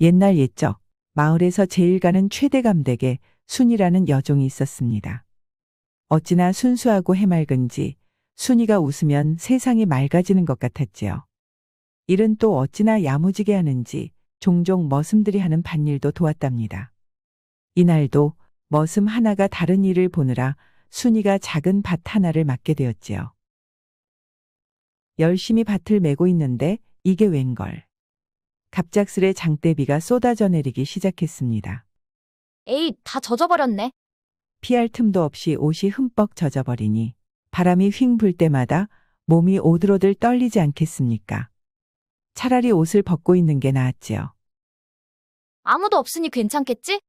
옛날 옛적 마을에서 제일 가는 최대감 댁에 순이라는 여종이 있었습니다. 어찌나 순수하고 해맑은지 순이가 웃으면 세상이 맑아지는 것 같았지요. 일은 또 어찌나 야무지게 하는지 종종 머슴들이 하는 밭일도 도왔답니다. 이날도 머슴 하나가 다른 일을 보느라 순이가 작은 밭 하나를 맡게 되었지요. 열심히 밭을 메고 있는데 이게 웬걸. 갑작스레 장대비가 쏟아져 내리기 시작했습니다. 에이, 다 젖어버렸네. 피할 틈도 없이 옷이 흠뻑 젖어버리니 바람이 휙 불 때마다 몸이 오들오들 떨리지 않겠습니까? 차라리 옷을 벗고 있는 게 나았지요. 아무도 없으니 괜찮겠지?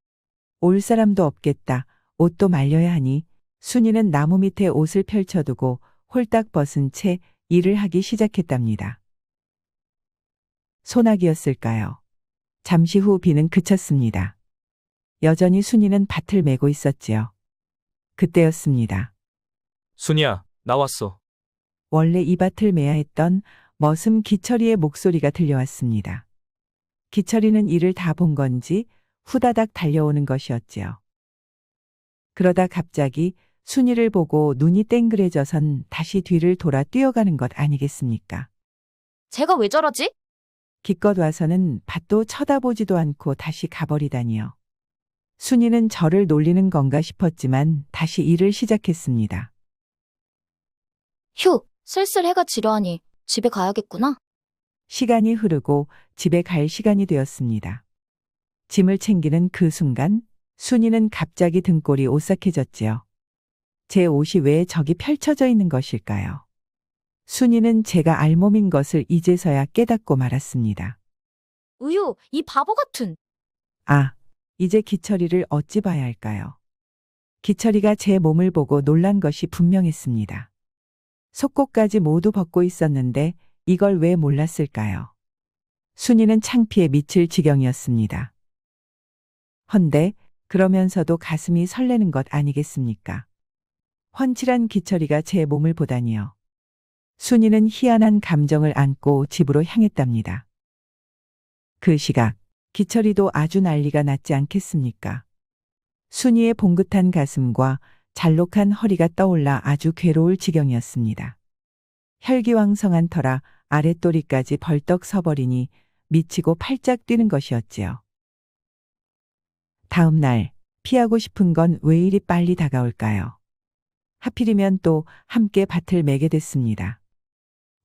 올 사람도 없겠다. 옷도 말려야 하니 순이는 나무 밑에 옷을 펼쳐두고 홀딱 벗은 채 일을 하기 시작했답니다. 소나기였을까요? 잠시 후 비는 그쳤습니다. 여전히 순이는 밭을 메고 있었지요. 그때였습니다. 순이야, 나왔어. 원래 이 밭을 메야 했던 머슴 기철이의 목소리가 들려왔습니다. 기철이는 일을 다 본 건지 후다닥 달려오는 것이었지요. 그러다 갑자기 순이를 보고 눈이 땡그레져선 다시 뒤를 돌아 뛰어가는 것 아니겠습니까? 제가 왜 저러지? 기껏 와서는 밭도 쳐다보지도 않고 다시 가버리다니요. 순이는 저를 놀리는 건가 싶었지만 다시 일을 시작했습니다. 휴, 슬슬 해가 지려하니 집에 가야겠구나. 시간이 흐르고 집에 갈 시간이 되었습니다. 짐을 챙기는 그 순간 순이는 갑자기 등골이 오싹해졌지요. 제 옷이 왜 저기 펼쳐져 있는 것일까요? 순이는 제가 알몸인 것을 이제서야 깨닫고 말았습니다. 우유, 이 바보 같은. 아, 이제 기철이를 어찌 봐야 할까요? 기철이가 제 몸을 보고 놀란 것이 분명했습니다. 속옷까지 모두 벗고 있었는데 이걸 왜 몰랐을까요? 순이는 창피에 미칠 지경이었습니다. 헌데 그러면서도 가슴이 설레는 것 아니겠습니까? 훤칠한 기철이가 제 몸을 보다니요. 순이는 희한한 감정을 안고 집으로 향했답니다. 그 시각 기철이도 아주 난리가 났지 않겠습니까? 순이의 봉긋한 가슴과 잘록한 허리가 떠올라 아주 괴로울 지경이었습니다. 혈기왕성한 터라 아랫도리까지 벌떡 서버리니 미치고 팔짝 뛰는 것이었지요. 다음 날 피하고 싶은 건 왜 이리 빨리 다가올까요? 하필이면 또 함께 밭을 메게 됐습니다.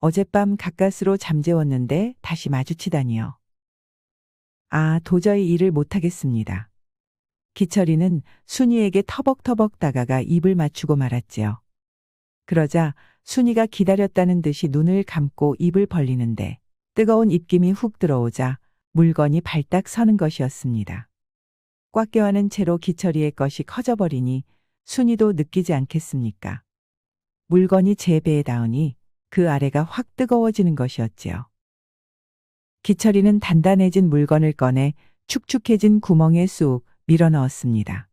어젯밤 가까스로 잠재웠는데 다시 마주치다니요. 아, 도저히 일을 못하겠습니다. 기철이는 순이에게 터벅터벅 다가가 입을 맞추고 말았지요. 그러자 순이가 기다렸다는 듯이 눈을 감고 입을 벌리는데 뜨거운 입김이 훅 들어오자 물건이 발딱 서는 것이었습니다. 꽉 껴안은 채로 기철이의 것이 커져버리니 순이도 느끼지 않겠습니까? 물건이 제 배에 닿으니 그 아래가 확 뜨거워지는 것이었지요. 기철이는 단단해진 물건을 꺼내 축축해진 구멍에 쑥 밀어넣었습니다.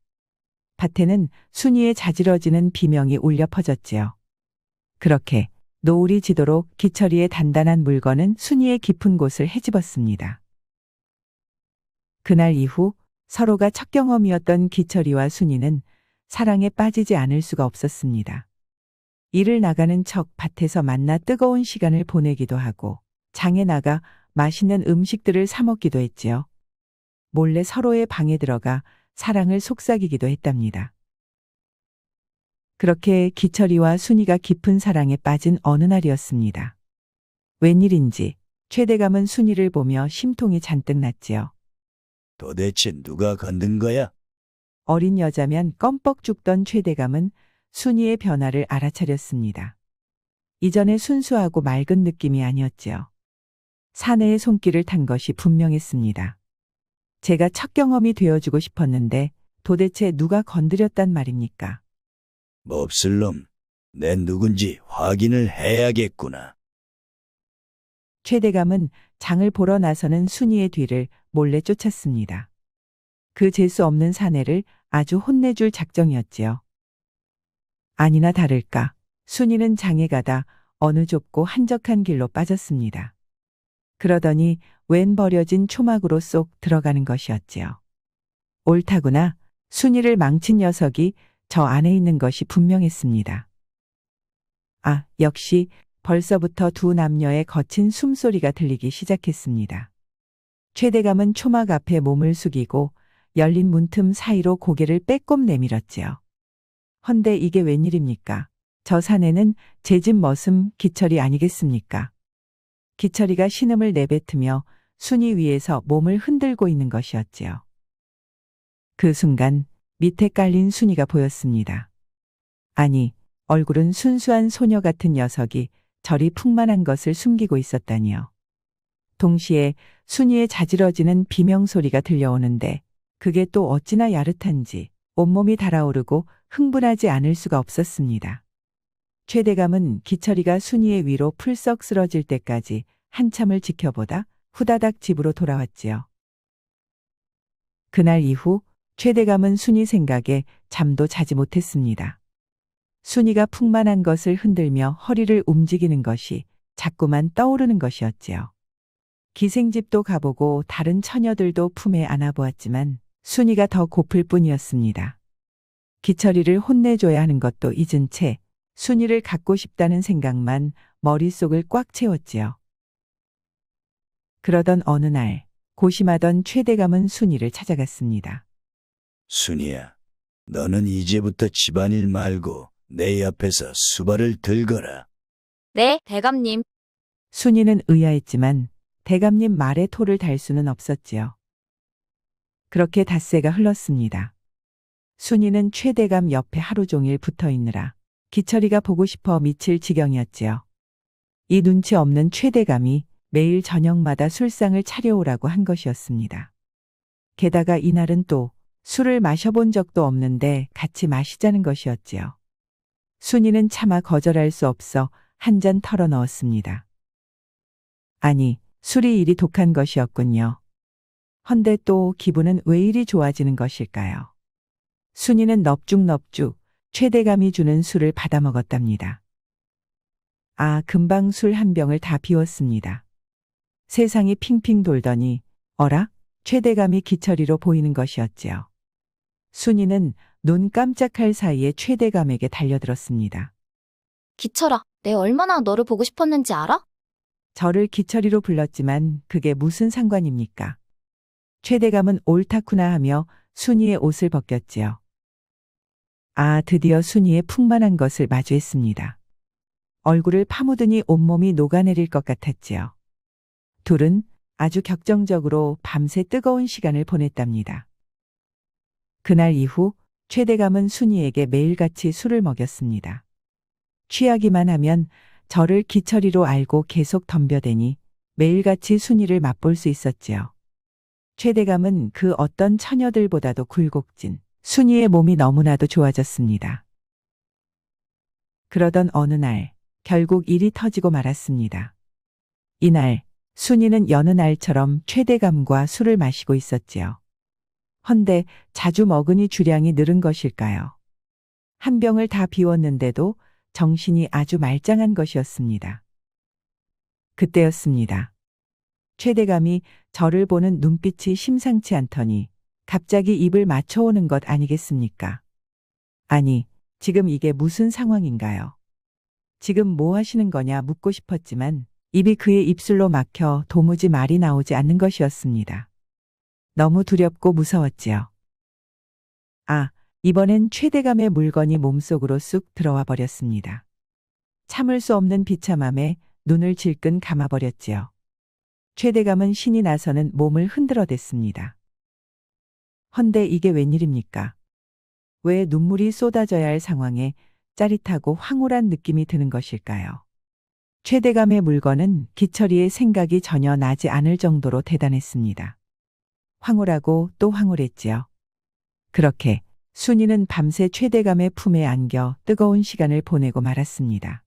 밭에는 순이의 자지러지는 비명이 울려 퍼졌지요. 그렇게 노을이 지도록 기철이의 단단한 물건은 순이의 깊은 곳을 헤집었습니다. 그날 이후 서로가 첫 경험이었던 기철이와 순이는 사랑에 빠지지 않을 수가 없었습니다. 일을 나가는 척 밭에서 만나 뜨거운 시간을 보내기도 하고 장에 나가 맛있는 음식들을 사 먹기도 했지요. 몰래 서로의 방에 들어가 사랑을 속삭이기도 했답니다. 그렇게 기철이와 순이가 깊은 사랑에 빠진 어느 날이었습니다. 웬일인지 최대감은 순이를 보며 심통이 잔뜩 났지요. 도대체 누가 건든 거야? 어린 여자면 껌뻑 죽던 최대감은 순이의 변화를 알아차렸습니다. 이전에 순수하고 맑은 느낌이 아니었지요. 사내의 손길을 탄 것이 분명했습니다. 제가 첫 경험이 되어주고 싶었는데 도대체 누가 건드렸단 말입니까? 몹쓸 놈. 내 누군지 확인을 해야겠구나. 최대감은 장을 보러 나서는 순이의 뒤를 몰래 쫓았습니다. 그 재수 없는 사내를 아주 혼내줄 작정이었지요. 아니나 다를까 순이는 장에 가다 어느 좁고 한적한 길로 빠졌습니다. 그러더니 웬 버려진 초막으로 쏙 들어가는 것이었지요. 옳다구나. 순이를 망친 녀석이 저 안에 있는 것이 분명했습니다. 아, 역시 벌써부터 두 남녀의 거친 숨소리가 들리기 시작했습니다. 최대감은 초막 앞에 몸을 숙이고 열린 문틈 사이로 고개를 빼꼼 내밀었지요. 헌데 이게 웬일입니까? 저 사내는 제 집 머슴 기철이 아니겠습니까? 기철이가 신음을 내뱉으며 순이 위에서 몸을 흔들고 있는 것이었지요. 그 순간 밑에 깔린 순이가 보였습니다. 아니, 얼굴은 순수한 소녀 같은 녀석이 저리 풍만한 것을 숨기고 있었다니요. 동시에 순이의 자지러지는 비명소리가 들려오는데 그게 또 어찌나 야릇한지 온몸이 달아오르고 흥분하지 않을 수가 없었습니다. 최대감은 기철이가 순이의 위로 풀썩 쓰러질 때까지 한참을 지켜보다 후다닥 집으로 돌아왔지요. 그날 이후 최대감은 순이 생각에 잠도 자지 못했습니다. 순이가 풍만한 것을 흔들며 허리를 움직이는 것이 자꾸만 떠오르는 것이었지요. 기생집도 가보고 다른 처녀들도 품에 안아보았지만 순이가 더 고플 뿐이었습니다. 기철이를 혼내줘야 하는 것도 잊은 채 순이를 갖고 싶다는 생각만 머릿속을 꽉 채웠지요. 그러던 어느 날 고심하던 최대감은 순이를 찾아갔습니다. 순이야, 너는 이제부터 집안일 말고 내 옆에서 수발을 들거라. 네, 대감님. 순이는 의아했지만 대감님 말에 토를 달 수는 없었지요. 그렇게 닷새가 흘렀습니다. 순이는 최대감 옆에 하루 종일 붙어 있느라 기철이가 보고 싶어 미칠 지경이었지요. 이 눈치 없는 최대감이 매일 저녁마다 술상을 차려오라고 한 것이었습니다. 게다가 이날은 또 술을 마셔본 적도 없는데 같이 마시자는 것이었지요. 순이는 차마 거절할 수 없어 한 잔 털어 넣었습니다. 아니, 술이 이리 독한 것이었군요. 헌데 또 기분은 왜 이리 좋아지는 것일까요? 순이는 넙죽넙죽 최대감이 주는 술을 받아 먹었답니다. 아, 금방 술 한 병을 다 비웠습니다. 세상이 핑핑 돌더니 어라? 최대감이 기철이로 보이는 것이었지요. 순이는 눈 깜짝할 사이에 최대감에게 달려들었습니다. 기철아, 내 얼마나 너를 보고 싶었는지 알아? 저를 기철이로 불렀지만 그게 무슨 상관입니까? 최대감은 옳다구나 하며 순이의 옷을 벗겼지요. 아, 드디어 순이의 풍만한 것을 마주했습니다. 얼굴을 파묻으니 온몸이 녹아내릴 것 같았지요. 둘은 아주 격정적으로 밤새 뜨거운 시간을 보냈답니다. 그날 이후 최대감은 순이에게 매일같이 술을 먹였습니다. 취하기만 하면 저를 기철이로 알고 계속 덤벼대니 매일같이 순이를 맛볼 수 있었지요. 최대감은 그 어떤 처녀들보다도 굴곡진 순이의 몸이 너무나도 좋아졌습니다. 그러던 어느 날 결국 일이 터지고 말았습니다. 이날 순이는 여느 날처럼 최대감과 술을 마시고 있었지요. 헌데 자주 먹으니 주량이 늘은 것일까요? 한 병을 다 비웠는데도 정신이 아주 말짱한 것이었습니다. 그때였습니다. 최대감이 저를 보는 눈빛이 심상치 않더니 갑자기 입을 맞춰오는 것 아니겠습니까? 아니, 지금 이게 무슨 상황인가요? 지금 뭐 하시는 거냐 묻고 싶었지만 입이 그의 입술로 막혀 도무지 말이 나오지 않는 것이었습니다. 너무 두렵고 무서웠지요. 아, 이번엔 최대감의 물건이 몸속으로 쑥 들어와 버렸습니다. 참을 수 없는 비참함에 눈을 질끈 감아버렸지요. 최대감은 신이 나서는 몸을 흔들어댔습니다. 헌데 이게 웬일입니까? 왜 눈물이 쏟아져야 할 상황에 짜릿하고 황홀한 느낌이 드는 것일까요? 최대감의 물건은 기철이의 생각이 전혀 나지 않을 정도로 대단했습니다. 황홀하고 또 황홀했지요. 그렇게 순이는 밤새 최대감의 품에 안겨 뜨거운 시간을 보내고 말았습니다.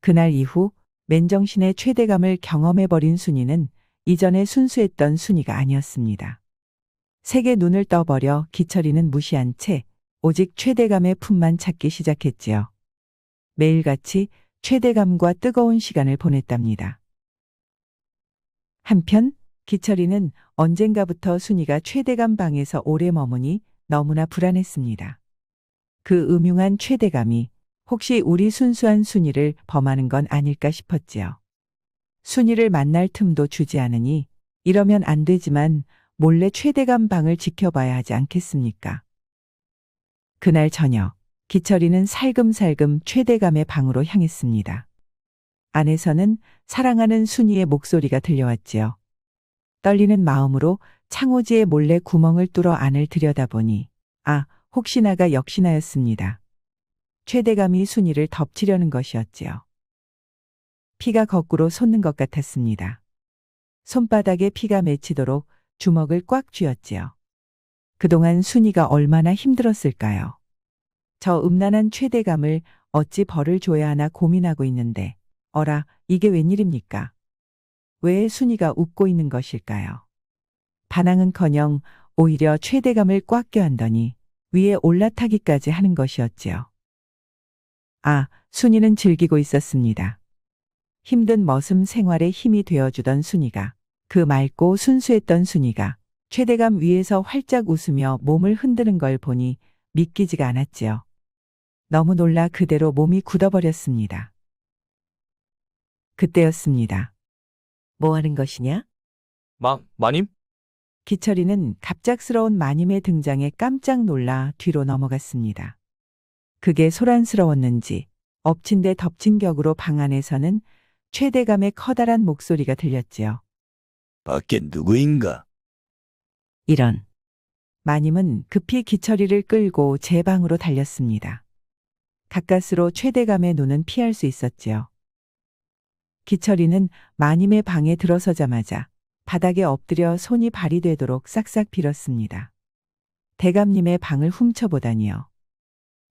그날 이후 맨정신의 최대감을 경험해버린 순이는 이전에 순수했던 순이가 아니었습니다. 색의 눈을 떠버려 기철이는 무시한 채 오직 최대감의 품만 찾기 시작했지요. 매일같이 최대감과 뜨거운 시간을 보냈답니다. 한편 기철이는 언젠가부터 순이가 최대감 방에서 오래 머무니 너무나 불안했습니다. 그 음흉한 최대감이 혹시 우리 순수한 순이를 범하는 건 아닐까 싶었지요. 순이를 만날 틈도 주지 않으니 이러면 안 되지만 몰래 최대감 방을 지켜봐야 하지 않겠습니까? 그날 저녁 기철이는 살금살금 최대감의 방으로 향했습니다. 안에서는 사랑하는 순이의 목소리가 들려왔지요. 떨리는 마음으로 창호지에 몰래 구멍을 뚫어 안을 들여다보니 혹시나가 역시나였습니다. 최대감이 순이를 덮치려는 것이었지요. 피가 거꾸로 솟는 것 같았습니다. 손바닥에 피가 맺히도록 주먹을 꽉 쥐었지요. 그동안 순이가 얼마나 힘들었을까요? 저 음란한 최대감을 어찌 벌을 줘야 하나 고민하고 있는데 어라, 이게 웬일입니까? 왜 순이가 웃고 있는 것일까요? 반항은커녕 오히려 최대감을 꽉 껴안더니 위에 올라타기까지 하는 것이었지요. 순이는 즐기고 있었습니다. 힘든 머슴 생활에 힘이 되어주던 순이가, 그 맑고 순수했던 순이가 최대감 위에서 활짝 웃으며 몸을 흔드는 걸 보니 믿기지가 않았지요. 너무 놀라 그대로 몸이 굳어버렸습니다. 그때였습니다. 뭐 하는 것이냐? 마님? 기철이는 갑작스러운 마님의 등장에 깜짝 놀라 뒤로 넘어갔습니다. 그게 소란스러웠는지 엎친 데 덮친 격으로 방 안에서는 최대감의 커다란 목소리가 들렸지요. 밖에 누구인가? 이런. 마님은 급히 기철이를 끌고 제 방으로 달렸습니다. 가까스로 최대감의 눈은 피할 수 있었지요. 기철이는 마님의 방에 들어서자마자 바닥에 엎드려 손이 발이 되도록 싹싹 빌었습니다. 대감님의 방을 훔쳐보다니요.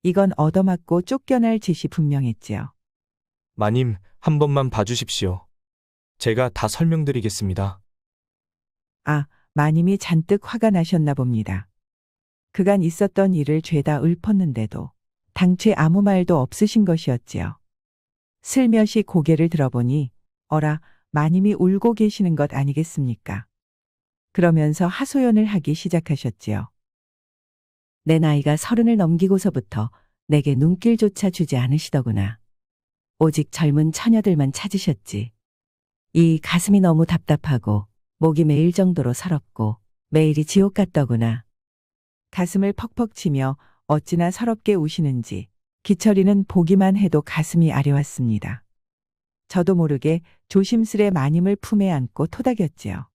이건 얻어맞고 쫓겨날 짓이 분명했지요. 마님, 한 번만 봐주십시오. 제가 다 설명드리겠습니다. 마님이 잔뜩 화가 나셨나 봅니다. 그간 있었던 일을 죄다 읊었는데도 당최 아무 말도 없으신 것이었지요. 슬며시 고개를 들어보니 어라, 마님이 울고 계시는 것 아니겠습니까? 그러면서 하소연을 하기 시작하셨지요. 내 나이가 30을 넘기고서부터 내게 눈길조차 주지 않으시더구나. 오직 젊은 처녀들만 찾으셨지. 이 가슴이 너무 답답하고 목이 메일 정도로 서럽고 매일이 지옥 같더구나. 가슴을 퍽퍽 치며 어찌나 서럽게 우시는지 기철이는 보기만 해도 가슴이 아려왔습니다. 저도 모르게 조심스레 마님을 품에 안고 토닥였지요.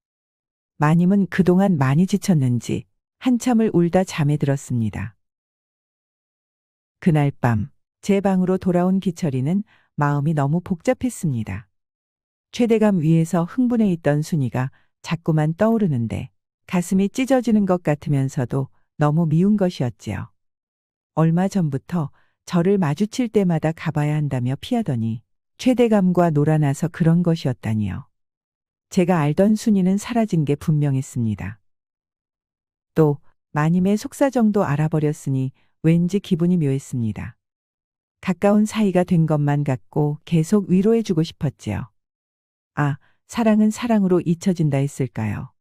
마님은 그동안 많이 지쳤는지 한참을 울다 잠에 들었습니다. 그날 밤 제 방으로 돌아온 기철이는 마음이 너무 복잡했습니다. 최대감 위에서 흥분해 있던 순이가 자꾸만 떠오르는데 가슴이 찢어지는 것 같으면서도 너무 미운 것이었지요. 얼마 전부터 저를 마주칠 때마다 가봐야 한다며 피하더니 최대감과 놀아나서 그런 것이었다니요. 제가 알던 순이는 사라진 게 분명했습니다. 또 마님의 속사정도 알아버렸으니 왠지 기분이 묘했습니다. 가까운 사이가 된 것만 같고 계속 위로해주고 싶었지요. 사랑은 사랑으로 잊혀진다 했을까요?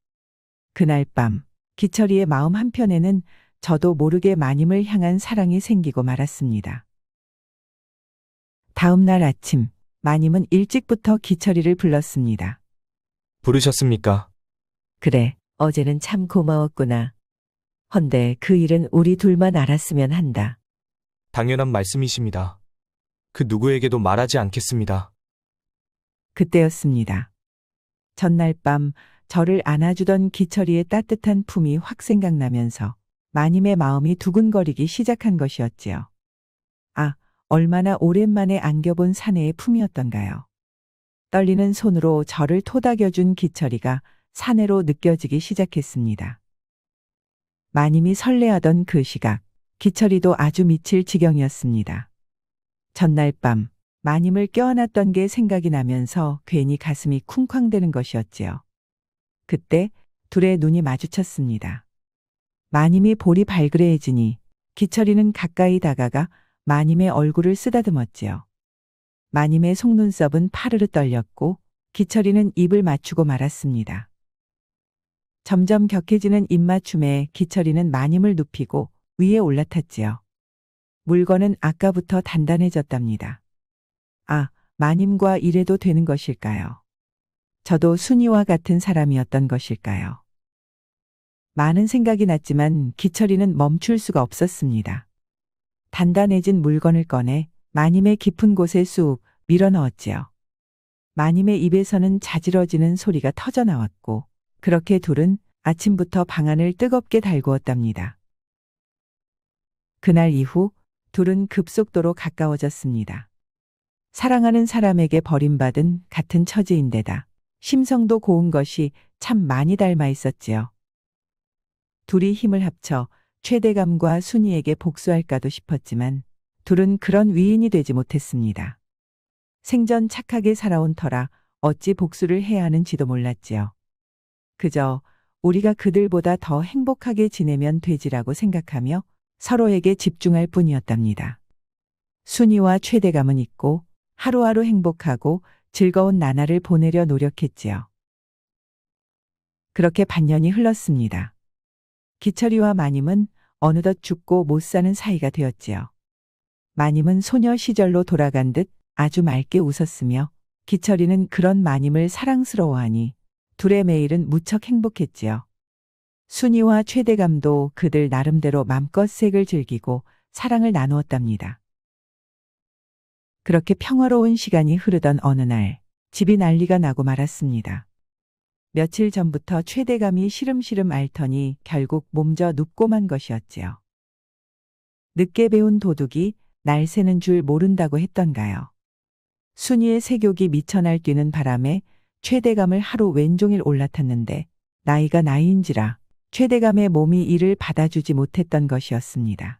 그날 밤 기철이의 마음 한편에는 저도 모르게 마님을 향한 사랑이 생기고 말았습니다. 다음 날 아침 마님은 일찍부터 기철이를 불렀습니다. 부르셨습니까? 그래, 어제는 참 고마웠구나. 헌데 그 일은 우리 둘만 알았으면 한다. 당연한 말씀이십니다. 그 누구에게도 말하지 않겠습니다. 그때였습니다. 전날 밤 저를 안아주던 기철이의 따뜻한 품이 확 생각나면서 마님의 마음이 두근거리기 시작한 것이었지요. 얼마나 오랜만에 안겨본 사내의 품이었던가요. 떨리는 손으로 저를 토닥여준 기철이가 사내로 느껴지기 시작했습니다. 마님이 설레하던 그 시각, 기철이도 아주 미칠 지경이었습니다. 전날 밤 마님을 껴안았던 게 생각이 나면서 괜히 가슴이 쿵쾅대는 것이었지요. 그때 둘의 눈이 마주쳤습니다. 마님이 볼이 발그레해지니 기철이는 가까이 다가가 마님의 얼굴을 쓰다듬었지요. 마님의 속눈썹은 파르르 떨렸고 기철이는 입을 맞추고 말았습니다. 점점 격해지는 입맞춤에 기철이는 마님을 눕히고 위에 올라탔지요. 물건은 아까부터 단단해졌답니다. 아, 마님과 이래도 되는 것일까요? 저도 순이와 같은 사람이었던 것일까요? 많은 생각이 났지만 기철이는 멈출 수가 없었습니다. 단단해진 물건을 꺼내 마님의 깊은 곳에 쑥 밀어넣었지요. 마님의 입에서는 자지러지는 소리가 터져 나왔고 그렇게 둘은 아침부터 방안을 뜨겁게 달구었답니다. 그날 이후 둘은 급속도로 가까워졌습니다. 사랑하는 사람에게 버림받은 같은 처지인데다 심성도 고운 것이 참 많이 닮아 있었지요. 둘이 힘을 합쳐 최대감과 순이에게 복수할까도 싶었지만 둘은 그런 위인이 되지 못했습니다. 생전 착하게 살아온 터라 어찌 복수를 해야 하는지도 몰랐지요. 그저 우리가 그들보다 더 행복하게 지내면 되지라고 생각하며 서로에게 집중할 뿐이었답니다. 순이와 최대감은 있고 하루하루 행복하고 즐거운 나날을 보내려 노력했지요. 그렇게 반년이 흘렀습니다. 기철이와 마님은 어느덧 죽고 못 사는 사이가 되었지요. 마님은 소녀 시절로 돌아간 듯 아주 맑게 웃었으며 기철이는 그런 마님을 사랑스러워하니 둘의 매일은 무척 행복했지요. 순이와 최대감도 그들 나름대로 맘껏 색을 즐기고 사랑을 나누었답니다. 그렇게 평화로운 시간이 흐르던 어느 날 집이 난리가 나고 말았습니다. 며칠 전부터 최대감이 시름시름 앓더니 결국 몸져 눕고만 것이었지요. 늦게 배운 도둑이 날 새는 줄 모른다고 했던가요. 순이의 색욕이 미쳐 날뛰는 바람에 최대감을 하루 왼종일 올라탔는데 나이가 나이인지라 최대감의 몸이 이를 받아주지 못했던 것이었습니다.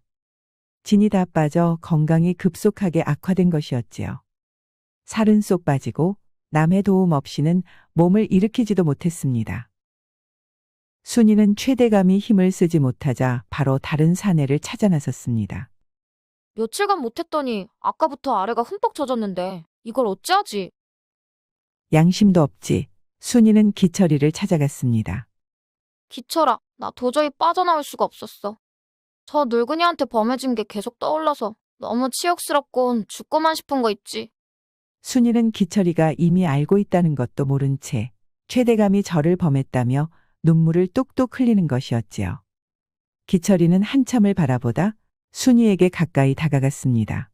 진이 다 빠져 건강이 급속하게 악화된 것이었지요. 살은 쏙 빠지고 남의 도움 없이는 몸을 일으키지도 못했습니다. 순이는 최대감이 힘을 쓰지 못하자 바로 다른 사내를 찾아 나섰습니다. 며칠간 못했더니 아까부터 아래가 흠뻑 젖었는데 이걸 어찌하지? 양심도 없지. 순이는 기철이를 찾아갔습니다. 기철아, 나 도저히 빠져나올 수가 없었어. 저 늙은이한테 범해진 게 계속 떠올라서 너무 치욕스럽곤 죽고만 싶은 거 있지. 순이는 기철이가 이미 알고 있다는 것도 모른 채 최대감이 저를 범했다며 눈물을 뚝뚝 흘리는 것이었지요. 기철이는 한참을 바라보다 순이에게 가까이 다가갔습니다.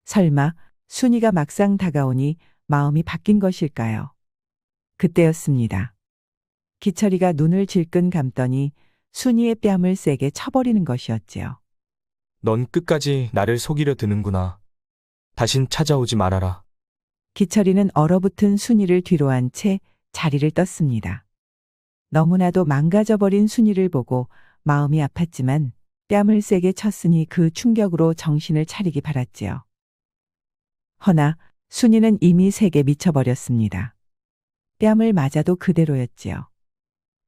설마 순이가 막상 다가오니 마음이 바뀐 것일까요? 그때였습니다. 기철이가 눈을 질끈 감더니 순이의 뺨을 세게 쳐버리는 것이었지요. 넌 끝까지 나를 속이려 드는구나. 다신 찾아오지 말아라. 기철이는 얼어붙은 순이를 뒤로 한 채 자리를 떴습니다. 너무나도 망가져버린 순이를 보고 마음이 아팠지만 뺨을 세게 쳤으니 그 충격으로 정신을 차리기 바랐지요. 허나 순이는 이미 세게 미쳐버렸습니다. 뺨을 맞아도 그대로였지요.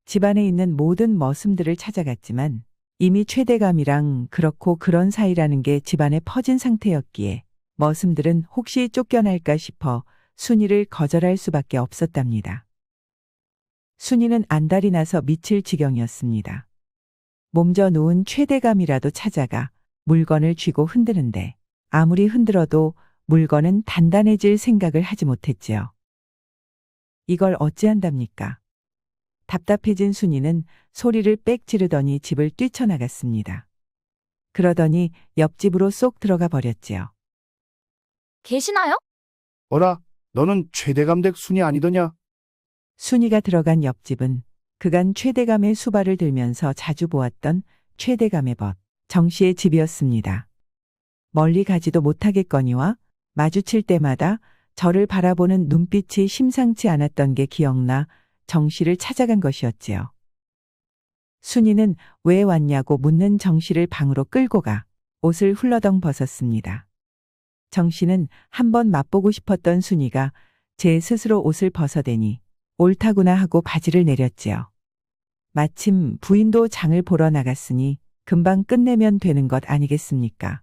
집안에 있는 모든 머슴들을 찾아갔지만 이미 최대감이랑 그렇고 그런 사이라는 게 집안에 퍼진 상태였기에 머슴들은 혹시 쫓겨날까 싶어 순이를 거절할 수밖에 없었답니다. 순이는 안달이 나서 미칠 지경이었습니다. 몸져 누운 최대감이라도 찾아가 물건을 쥐고 흔드는데 아무리 흔들어도 물건은 단단해질 생각을 하지 못했지요. 이걸 어찌한답니까? 답답해진 순이는 소리를 빽 지르더니 집을 뛰쳐나갔습니다. 그러더니 옆집으로 쏙 들어가 버렸지요. 계시나요? 어라, 너는 최대감 댁 순이 아니더냐? 순이가 들어간 옆집은 그간 최대감의 수발을 들면서 자주 보았던 최대감의 벗, 정씨의 집이었습니다. 멀리 가지도 못하겠거니와 마주칠 때마다 저를 바라보는 눈빛이 심상치 않았던 게 기억나 정씨를 찾아간 것이었지요. 순이는 왜 왔냐고 묻는 정씨를 방으로 끌고 가 옷을 훌러덩 벗었습니다. 정씨는 한번 맛보고 싶었던 순이가 제 스스로 옷을 벗어대니 옳다구나 하고 바지를 내렸지요. 마침 부인도 장을 보러 나갔으니 금방 끝내면 되는 것 아니겠습니까?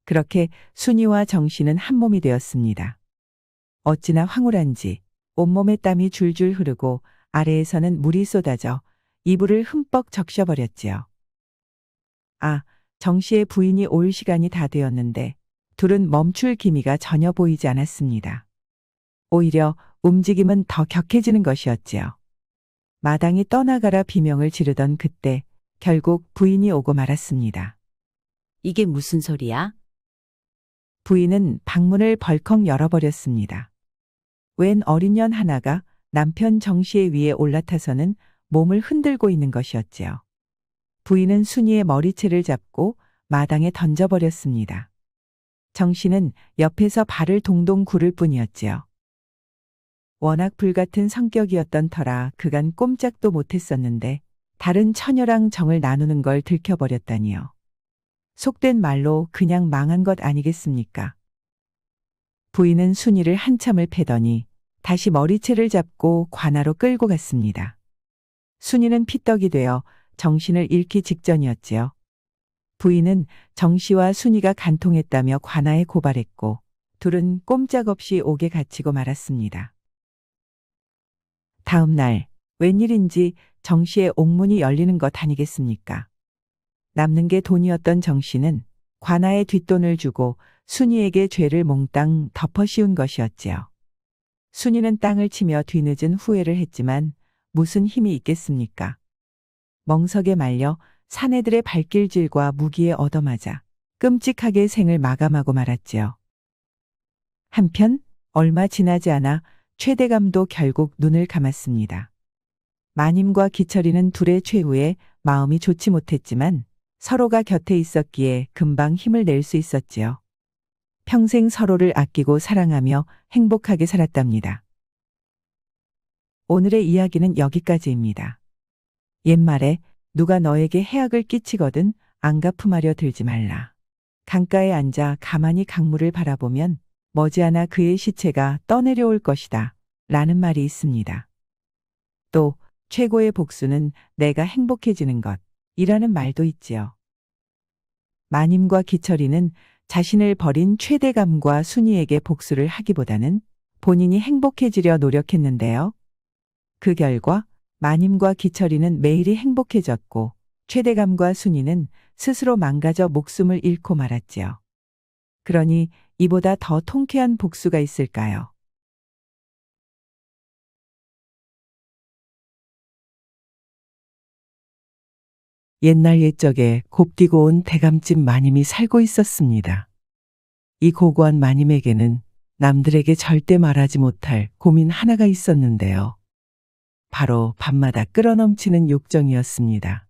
그렇게 순이와 정씨는 한 몸이 되었습니다. 어찌나 황홀한지 온몸에 땀이 줄줄 흐르고 아래에서는 물이 쏟아져 이불을 흠뻑 적셔버렸지요. 아, 정 씨의 부인이 올 시간이 다 되었는데 둘은 멈출 기미가 전혀 보이지 않았습니다. 오히려 움직임은 더 격해지는 것이었지요. 마당이 떠나가라 비명을 지르던 그때 결국 부인이 오고 말았습니다. 이게 무슨 소리야? 부인은 방문을 벌컥 열어버렸습니다. 웬 어린 년 하나가 남편 정 씨의 위에 올라타서는 몸을 흔들고 있는 것이었지요. 부인은 순이의 머리채를 잡고 마당에 던져버렸습니다. 정 씨는 옆에서 발을 동동 구를 뿐이었지요. 워낙 불같은 성격이었던 터라 그간 꼼짝도 못했었는데 다른 처녀랑 정을 나누는 걸 들켜버렸다니요. 속된 말로 그냥 망한 것 아니겠습니까? 부인은 순이를 한참을 패더니 다시 머리채를 잡고 관아로 끌고 갔습니다. 순이는 피떡이 되어 정신을 잃기 직전이었지요. 부인은 정 씨와 순이가 간통했다며 관아에 고발했고 둘은 꼼짝없이 옥에 갇히고 말았습니다. 다음 날 웬일인지 정 씨의 옥문이 열리는 것 아니겠습니까? 남는 게 돈이었던 정 씨는 관아에 뒷돈을 주고 순이에게 죄를 몽땅 덮어씌운 것이었지요. 순이는 땅을 치며 뒤늦은 후회를 했지만 무슨 힘이 있겠습니까? 멍석에 말려 사내들의 발길질과 무기에 얻어맞아 끔찍하게 생을 마감하고 말았지요. 한편 얼마 지나지 않아 최대감도 결국 눈을 감았습니다. 마님과 기철이는 둘의 최후에 마음이 좋지 못했지만 서로가 곁에 있었기에 금방 힘을 낼 수 있었지요. 평생 서로를 아끼고 사랑하며 행복하게 살았답니다. 오늘의 이야기는 여기까지입니다. 옛말에 누가 너에게 해악을 끼치거든 안갚음하려 들지 말라. 강가에 앉아 가만히 강물을 바라보면 머지않아 그의 시체가 떠내려올 것이다. 라는 말이 있습니다. 또 최고의 복수는 내가 행복해지는 것이라는 말도 있지요. 마님과 기철이는 자신을 버린 최대감과 순이에게 복수를 하기보다는 본인이 행복해지려 노력했는데요. 그 결과 마님과 기철이는 매일이 행복해졌고 최대감과 순이는 스스로 망가져 목숨을 잃고 말았지요. 그러니 이보다 더 통쾌한 복수가 있을까요? 옛날 옛적에 곱디고 온 대감집 마님이 살고 있었습니다. 이 고고한 마님에게는 남들에게 절대 말하지 못할 고민 하나가 있었는데요. 바로 밤마다 끓어넘치는 욕정이었습니다.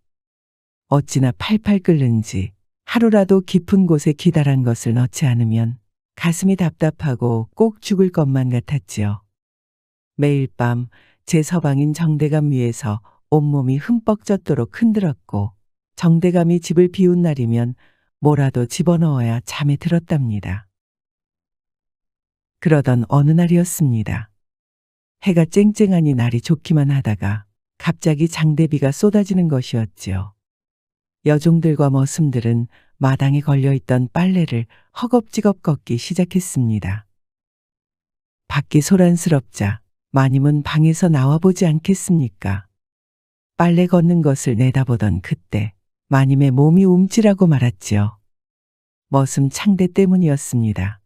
어찌나 팔팔 끓는지 하루라도 깊은 곳에 기다란 것을 넣지 않으면 가슴이 답답하고 꼭 죽을 것만 같았지요. 매일 밤 제 서방인 정대감 위에서 온몸이 흠뻑 젖도록 흔들었고 정대감이 집을 비운 날이면 뭐라도 집어넣어야 잠에 들었답니다. 그러던 어느 날이었습니다. 해가 쨍쨍하니 날이 좋기만 하다가 갑자기 장대비가 쏟아지는 것이었지요. 여종들과 머슴들은 마당에 걸려있던 빨래를 허겁지겁 걷기 시작했습니다. 밖이 소란스럽자 마님은 방에서 나와보지 않겠습니까? 빨래 걷는 것을 내다보던 그때 마님의 몸이 움찔하고 말았지요. 머슴 창대 때문이었습니다.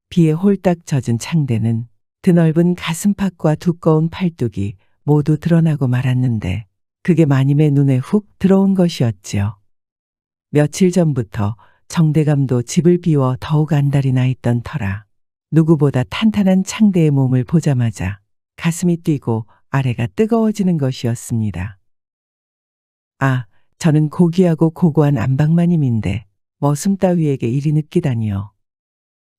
비에 홀딱 젖은 창대는 드넓은 가슴팍과 두꺼운 팔뚝이 모두 드러나고 말았는데 그게 마님의 눈에 훅 들어온 것이었지요. 며칠 전부터 정대감도 집을 비워 더욱 안달이 나 있던 터라 누구보다 탄탄한 창대의 몸을 보자마자 가슴이 뛰고 아래가 뜨거워지는 것이었습니다. 아, 저는 고귀하고 고고한 안방마님인데 머슴 따위에게 일이 느끼다니요.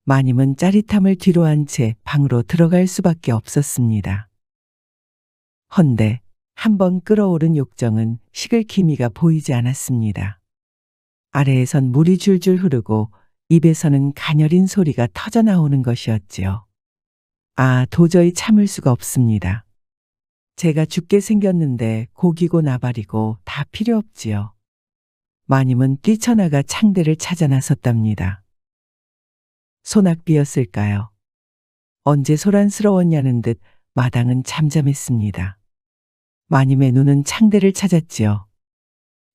마님은 짜릿함을 뒤로한 채 방으로 들어갈 수밖에 없었습니다. 헌데 한번 끓어오른 욕정은 식을 기미가 보이지 않았습니다. 아래에선 물이 줄줄 흐르고 입에서는 가녀린 소리가 터져나오는 것이었지요. 아, 도저히 참을 수가 없습니다. 제가 죽게 생겼는데 고기고 나발이고 다 필요 없지요. 마님은 뛰쳐나가 창대를 찾아 나섰답니다. 소낙비였을까요? 언제 소란스러웠냐는 듯 마당은 잠잠했습니다. 마님의 눈은 창대를 찾았지요.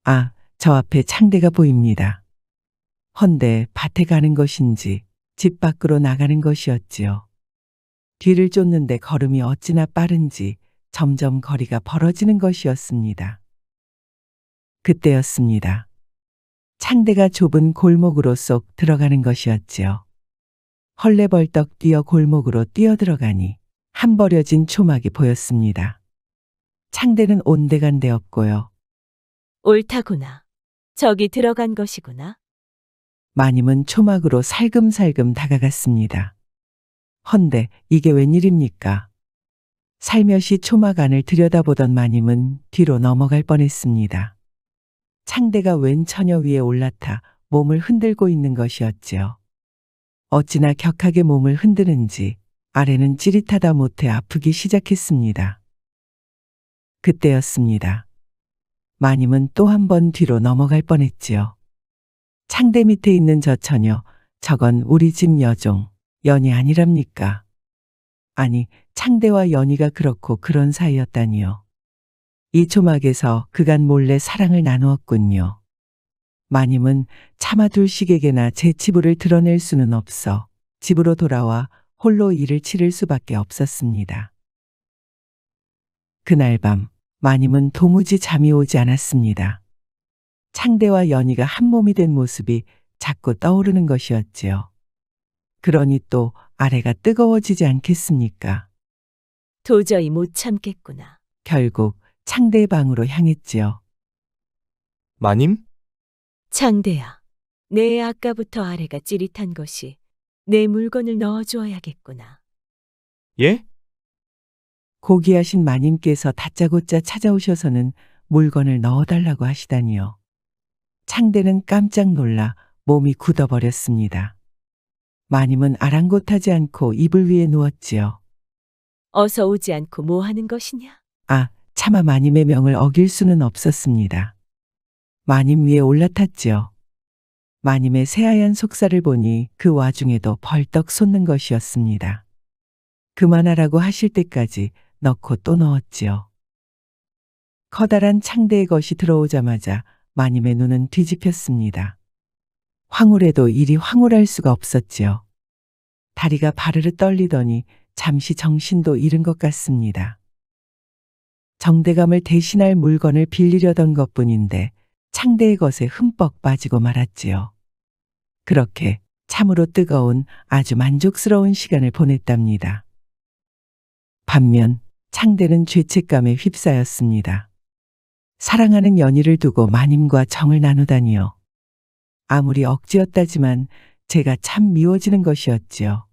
아, 저 앞에 창대가 보입니다. 헌데 밭에 가는 것인지 집 밖으로 나가는 것이었지요. 뒤를 쫓는데 걸음이 어찌나 빠른지 점점 거리가 벌어지는 것이었습니다. 그때였습니다. 창대가 좁은 골목으로 쏙 들어가는 것이었지요. 헐레벌떡 뛰어 골목으로 뛰어들어가니 한 버려진 초막이 보였습니다. 창대는 온데간데 없고요. 옳다구나. 저기 들어간 것이구나. 마님은 초막으로 살금살금 다가갔습니다. 헌데 이게 웬일입니까? 살며시 초막 안을 들여다보던 마님은 뒤로 넘어갈 뻔했습니다. 창대가 웬 처녀 위에 올라타 몸을 흔들고 있는 것이었지요. 어찌나 격하게 몸을 흔드는지 아래는 찌릿하다 못해 아프기 시작했습니다. 그때였습니다. 마님은 또 한 번 뒤로 넘어갈 뻔했지요. 창대 밑에 있는 저 처녀, 저건 우리 집 여종, 연희 아니랍니까? 아니, 창대와 연희가 그렇고 그런 사이였다니요. 이 초막에서 그간 몰래 사랑을 나누었군요. 마님은 차마 둘씩에게나 제 치부를 드러낼 수는 없어 집으로 돌아와 홀로 일을 치를 수밖에 없었습니다. 그날 밤 마님은 도무지 잠이 오지 않았습니다. 창대와 연희가 한 몸이 된 모습이 자꾸 떠오르는 것이었지요. 그러니 또 아래가 뜨거워지지 않겠습니까? 도저히 못 참겠구나. 결국 창대의 방으로 향했지요. 마님? 창대야, 내 아까부터 아래가 찌릿한 것이 내 물건을 넣어주어야겠구나. 예? 고귀하신 마님께서 다짜고짜 찾아오셔서는 물건을 넣어달라고 하시다니요. 창대는 깜짝 놀라 몸이 굳어버렸습니다. 마님은 아랑곳하지 않고 이불 위에 누웠지요. 어서 오지 않고 뭐 하는 것이냐? 아, 차마 마님의 명을 어길 수는 없었습니다. 마님 위에 올라탔지요. 마님의 새하얀 속살을 보니 그 와중에도 벌떡 솟는 것이었습니다. 그만하라고 하실 때까지 넣고 또 넣었지요. 커다란 창대의 것이 들어오자마자 마님의 눈은 뒤집혔습니다. 황홀해도 이리 황홀할 수가 없었지요. 다리가 바르르 떨리더니 잠시 정신도 잃은 것 같습니다. 정대감을 대신할 물건을 빌리려던 것뿐인데 창대의 것에 흠뻑 빠지고 말았지요. 그렇게 참으로 뜨거운 아주 만족스러운 시간을 보냈답니다. 반면 창대는 죄책감에 휩싸였습니다. 사랑하는 연희를 두고 마님과 정을 나누다니요. 아무리 억지였다지만 제가 참 미워지는 것이었지요.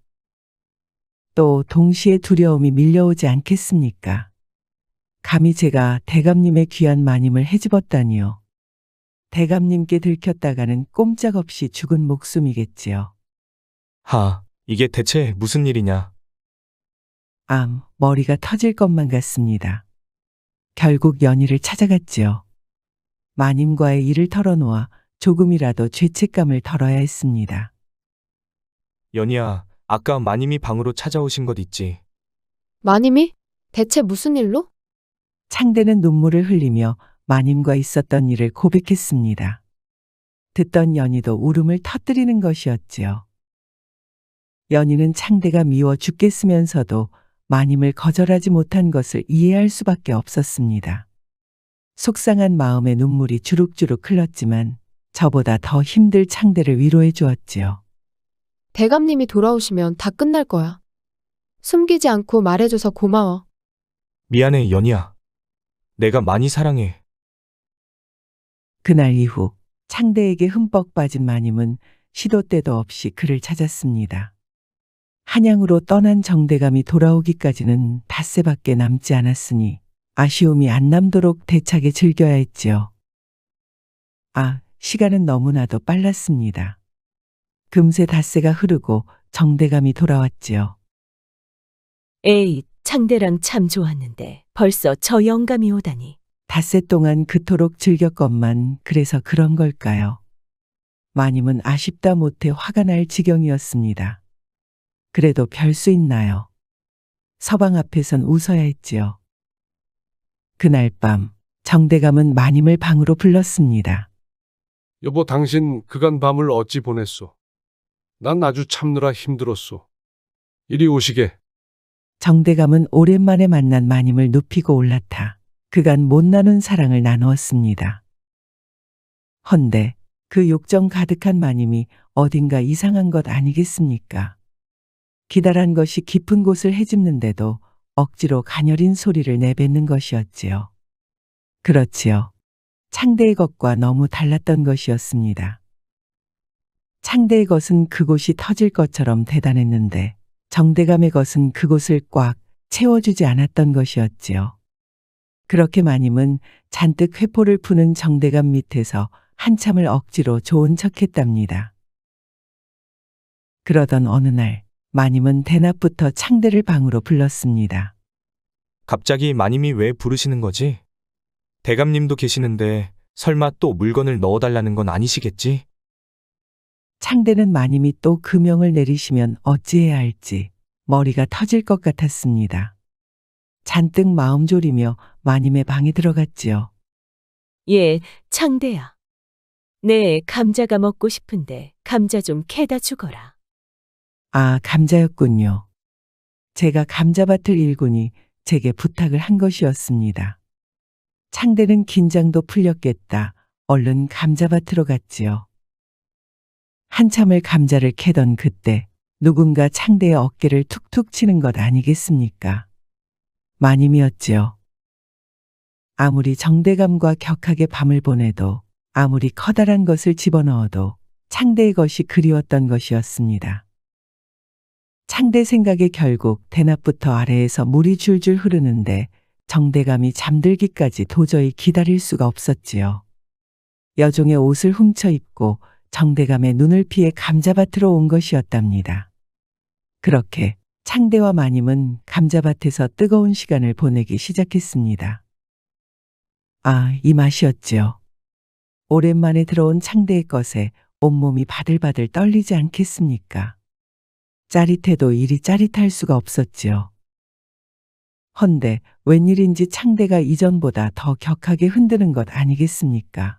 또 동시에 두려움이 밀려오지 않겠습니까? 감히 제가 대감님의 귀한 마님을 헤집었다니요. 대감님께 들켰다가는 꼼짝없이 죽은 목숨이겠지요. 하, 이게 대체 무슨 일이냐? 머리가 터질 것만 같습니다. 결국 연희를 찾아갔지요. 마님과의 일을 털어놓아 조금이라도 죄책감을 덜어야 했습니다. 연희야, 아까 마님이 방으로 찾아오신 것 있지? 마님이? 대체 무슨 일로? 창대는 눈물을 흘리며 마님과 있었던 일을 고백했습니다. 듣던 연희도 울음을 터뜨리는 것이었지요. 연희는 창대가 미워 죽겠으면서도 마님을 거절하지 못한 것을 이해할 수밖에 없었습니다. 속상한 마음에 눈물이 주룩주룩 흘렀지만 저보다 더 힘들 창대를 위로해 주었지요. 대감님이 돌아오시면 다 끝날 거야. 숨기지 않고 말해줘서 고마워. 미안해, 연희야. 내가 많이 사랑해. 그날 이후 창대에게 흠뻑 빠진 마님은 시도 때도 없이 그를 찾았습니다. 한양으로 떠난 정대감이 돌아오기까지는 닷새밖에 남지 않았으니 아쉬움이 안 남도록 대차게 즐겨야 했지요. 시간은 너무나도 빨랐습니다. 금세 닷새가 흐르고 정대감이 돌아왔지요. 에이, 창대랑 참 좋았는데 벌써 저 영감이 오다니. 닷새 동안 그토록 즐겼건만 그래서 그런 걸까요? 마님은 아쉽다 못해 화가 날 지경이었습니다. 그래도 별 수 있나요? 서방 앞에선 웃어야 했지요. 그날 밤 정대감은 마님을 방으로 불렀습니다. 여보, 당신 그간 밤을 어찌 보냈소? 난 아주 참느라 힘들었소. 이리 오시게. 정대감은 오랜만에 만난 마님을 눕히고 올라타 그간 못 나눈 사랑을 나누었습니다. 헌데 그 욕정 가득한 마님이 어딘가 이상한 것 아니겠습니까? 기다란 것이 깊은 곳을 헤집는데도 억지로 가녀린 소리를 내뱉는 것이었지요. 그렇지요. 창대의 것과 너무 달랐던 것이었습니다. 창대의 것은 그곳이 터질 것처럼 대단했는데 정대감의 것은 그곳을 꽉 채워주지 않았던 것이었지요. 그렇게 마님은 잔뜩 회포를 푸는 정대감 밑에서 한참을 억지로 좋은 척했답니다. 그러던 어느 날 마님은 대낮부터 창대를 방으로 불렀습니다. 갑자기 마님이 왜 부르시는 거지? 대감님도 계시는데 설마 또 물건을 넣어달라는 건 아니시겠지? 창대는 마님이 또 그 명을 내리시면 어찌해야 할지 머리가 터질 것 같았습니다. 잔뜩 마음 졸이며 마님의 방에 들어갔지요. 예, 창대야. 네, 감자가 먹고 싶은데 감자 좀 캐다 주거라. 아, 감자였군요. 제가 감자밭을 일구니 제게 부탁을 한 것이었습니다. 창대는 긴장도 풀렸겠다. 얼른 감자밭으로 갔지요. 한참을 감자를 캐던 그때 누군가 창대의 어깨를 툭툭 치는 것 아니겠습니까? 마님이었지요. 아무리 정대감과 격하게 밤을 보내도 아무리 커다란 것을 집어넣어도 창대의 것이 그리웠던 것이었습니다. 창대 생각에 결국 대낮부터 아래에서 물이 줄줄 흐르는데 정대감이 잠들기까지 도저히 기다릴 수가 없었지요. 여종의 옷을 훔쳐 입고 정대감의 눈을 피해 감자밭으로 온 것이었답니다. 그렇게 창대와 마님은 감자밭에서 뜨거운 시간을 보내기 시작했습니다. 아, 이 맛이었지요. 오랜만에 들어온 창대의 것에 온몸이 바들바들 떨리지 않겠습니까? 짜릿해도 이리 짜릿할 수가 없었지요. 헌데 웬일인지 창대가 이전보다 더 격하게 흔드는 것 아니겠습니까?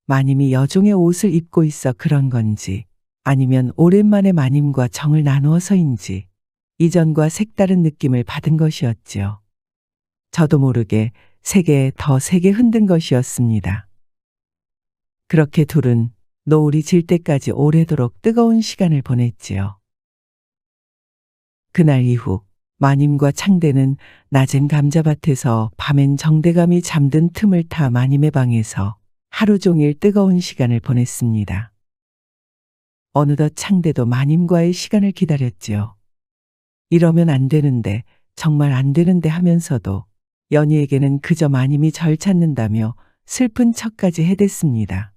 마님이 여종의 옷을 입고 있어 그런 건지 아니면 오랜만에 마님과 정을 나누어서인지 이전과 색다른 느낌을 받은 것이었지요. 저도 모르게 더 세게 흔든 것이었습니다. 그렇게 둘은 노을이 질 때까지 오래도록 뜨거운 시간을 보냈지요. 그날 이후 마님과 창대는 낮은 감자밭에서 밤엔 정대감이 잠든 틈을 타 마님의 방에서 하루 종일 뜨거운 시간을 보냈습니다. 어느덧 창대도 마님과의 시간을 기다렸지요. 이러면 안 되는데, 정말 안 되는데 하면서도 연희에게는 그저 마님이 절 찾는다며 슬픈 척까지 해댔습니다.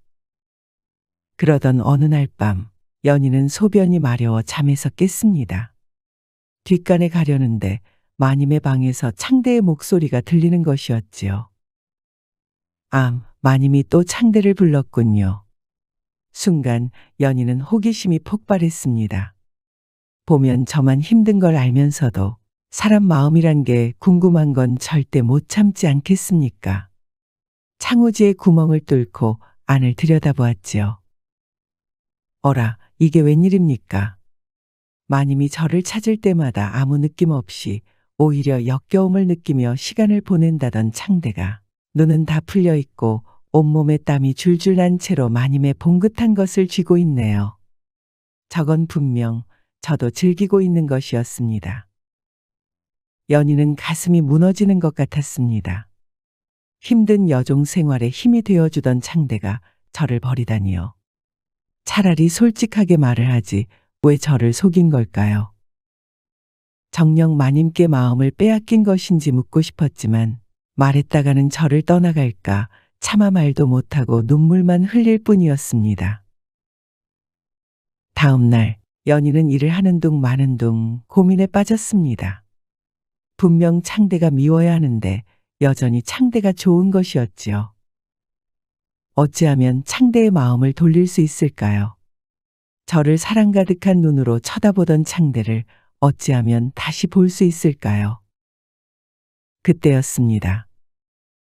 그러던 어느 날 밤, 연희는 소변이 마려워 잠에서 깼습니다. 뒷간에 가려는데 마님의 방에서 창대의 목소리가 들리는 것이었지요. 아, 마님이 또 창대를 불렀군요. 순간 연희는 호기심이 폭발했습니다. 보면 저만 힘든 걸 알면서도 사람 마음이란 게 궁금한 건 절대 못 참지 않겠습니까? 창호지의 구멍을 뚫고 안을 들여다보았지요. 어라, 이게 웬일입니까? 마님이 저를 찾을 때마다 아무 느낌 없이 오히려 역겨움을 느끼며 시간을 보낸다던 창대가 눈은 다 풀려 있고 온몸에 땀이 줄줄 난 채로 마님의 봉긋한 것을 쥐고 있네요. 저건 분명 저도 즐기고 있는 것이었습니다. 연희는 가슴이 무너지는 것 같았습니다. 힘든 여종 생활에 힘이 되어주던 창대가 저를 버리다니요. 차라리 솔직하게 말을 하지 왜 저를 속인 걸까요? 정녕 마님께 마음을 빼앗긴 것인지 묻고 싶었지만 말했다가는 저를 떠나갈까 차마 말도 못하고 눈물만 흘릴 뿐이었습니다. 다음 날 연희는 일을 하는 둥 마는 둥 고민에 빠졌습니다. 분명 창대가 미워야 하는데 여전히 창대가 좋은 것이었지요. 어찌하면 창대의 마음을 돌릴 수 있을까요? 저를 사랑 가득한 눈으로 쳐다보던 창대를 어찌하면 다시 볼 수 있을까요? 그때였습니다.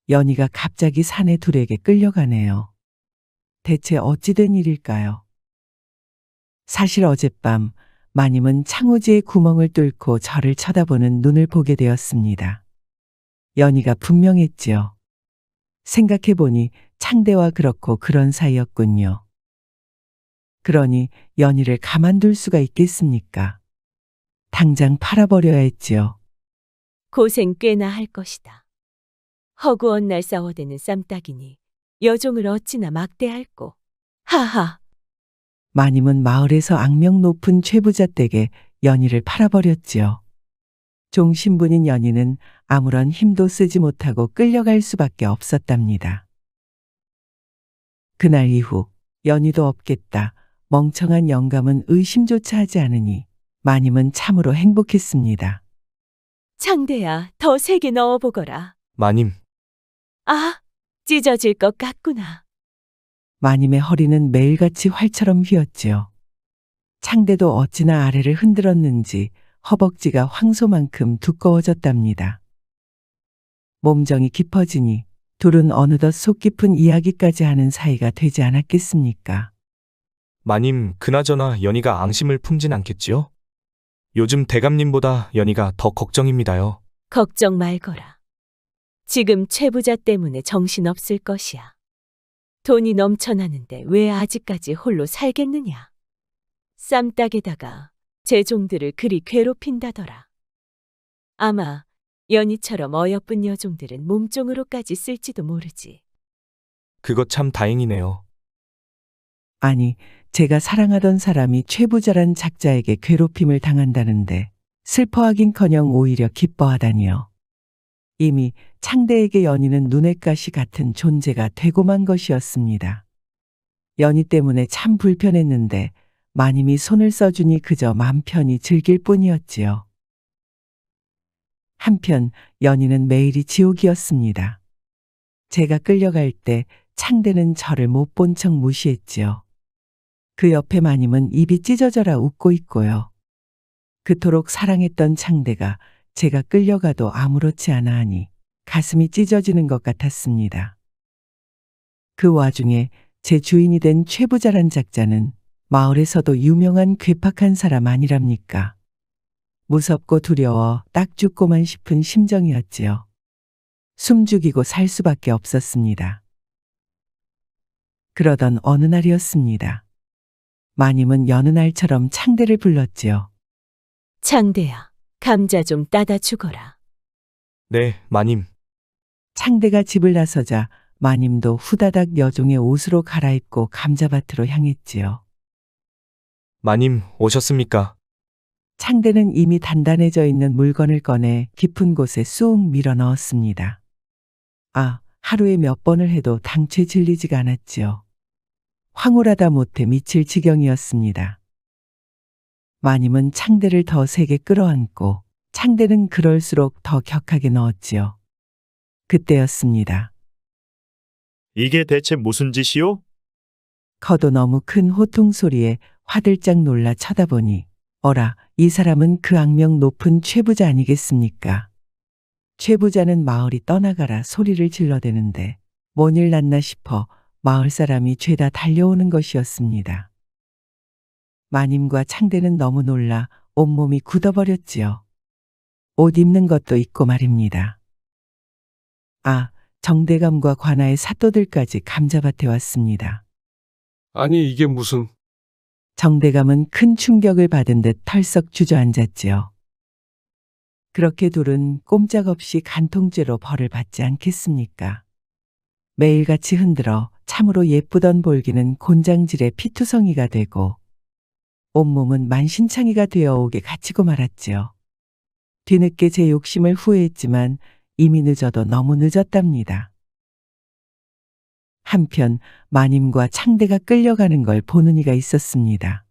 연희가 갑자기 사내 둘에게 끌려가네요. 대체 어찌 된 일일까요? 사실 어젯밤 마님은 창호지의 구멍을 뚫고 저를 쳐다보는 눈을 보게 되었습니다. 연희가 분명했지요. 생각해보니 창대와 그렇고 그런 사이였군요. 그러니 연희를 가만둘 수가 있겠습니까? 당장 팔아버려야 했지요. 고생 꽤나 할 것이다. 허구한 날 싸워대는 쌈딱이니 여종을 어찌나 막대할꼬. 하하. 마님은 마을에서 악명 높은 최부자 댁에 연희를 팔아버렸지요. 종신분인 연희는 아무런 힘도 쓰지 못하고 끌려갈 수밖에 없었답니다. 그날 이후 연희도 없겠다. 멍청한 영감은 의심조차 하지 않으니 마님은 참으로 행복했습니다. 창대야, 더 세게 넣어보거라. 마님, 아, 찢어질 것 같구나. 마님의 허리는 매일같이 활처럼 휘었지요. 창대도 어찌나 아래를 흔들었는지 허벅지가 황소만큼 두꺼워졌답니다. 몸정이 깊어지니 둘은 어느덧 속 깊은 이야기까지 하는 사이가 되지 않았겠습니까? 마님, 그나저나 연희가 앙심을 품진 않겠지요? 요즘 대감님보다 연희가 더 걱정입니다요. 걱정 말거라. 지금 최부자 때문에 정신없을 것이야. 돈이 넘쳐나는데 왜 아직까지 홀로 살겠느냐. 쌈딱에다가 제 종들을 그리 괴롭힌다더라. 아마 연희처럼 어여쁜 여종들은 몸종으로까지 쓸지도 모르지. 그것 참 다행이네요. 아니, 제가 사랑하던 사람이 최부자란 작자에게 괴롭힘을 당한다는데 슬퍼하긴커녕 오히려 기뻐하다니요. 이미 창대에게 연희는 눈엣 가시 같은 존재가 되고 만 것이었습니다. 연희 때문에 참 불편했는데 마님이 손을 써주니 그저 맘 편히 즐길 뿐이었지요. 한편 연희는 매일이 지옥이었습니다. 제가 끌려갈 때 창대는 저를 못 본 척 무시했지요. 그 옆에 마님은 입이 찢어져라 웃고 있고요. 그토록 사랑했던 창대가 제가 끌려가도 아무렇지 않아 하니 가슴이 찢어지는 것 같았습니다. 그 와중에 제 주인이 된 최부자란 작자는 마을에서도 유명한 괴팍한 사람 아니랍니까? 무섭고 두려워 딱 죽고만 싶은 심정이었지요. 숨 죽이고 살 수밖에 없었습니다. 그러던 어느 날이었습니다. 마님은 여느 날처럼 창대를 불렀지요. 창대야, 감자 좀 따다 주거라. 네, 마님. 창대가 집을 나서자 마님도 후다닥 여종의 옷으로 갈아입고 감자밭으로 향했지요. 마님, 오셨습니까? 창대는 이미 단단해져 있는 물건을 꺼내 깊은 곳에 쑥 밀어 넣었습니다. 아, 하루에 몇 번을 해도 당최 질리지가 않았지요. 황홀하다 못해 미칠 지경이었습니다. 마님은 창대를 더 세게 끌어안고 창대는 그럴수록 더 격하게 넣었지요. 그때였습니다. 이게 대체 무슨 짓이오? 커도 너무 큰 호통 소리에 화들짝 놀라 쳐다보니 어라, 이 사람은 그 악명 높은 최부자 아니겠습니까? 최부자는 마을이 떠나가라 소리를 질러대는데 뭔 일 났나 싶어 마을 사람이 죄다 달려오는 것이었습니다. 마님과 창대는 너무 놀라 온몸이 굳어버렸지요. 옷 입는 것도 있고 말입니다. 아, 정대감과 관아의 사또들까지 감자밭에 왔습니다. 아니 이게 무슨... 정대감은 큰 충격을 받은 듯 털썩 주저앉았지요. 그렇게 둘은 꼼짝없이 간통죄로 벌을 받지 않겠습니까? 매일같이 흔들어 참으로 예쁘던 볼기는 곤장질의 피투성이가 되고 온몸은 만신창이가 되어 옥에 갇히고 말았지요. 뒤늦게 제 욕심을 후회했지만 이미 늦어도 너무 늦었답니다. 한편 마님과 창대가 끌려가는 걸 보는 이가 있었습니다.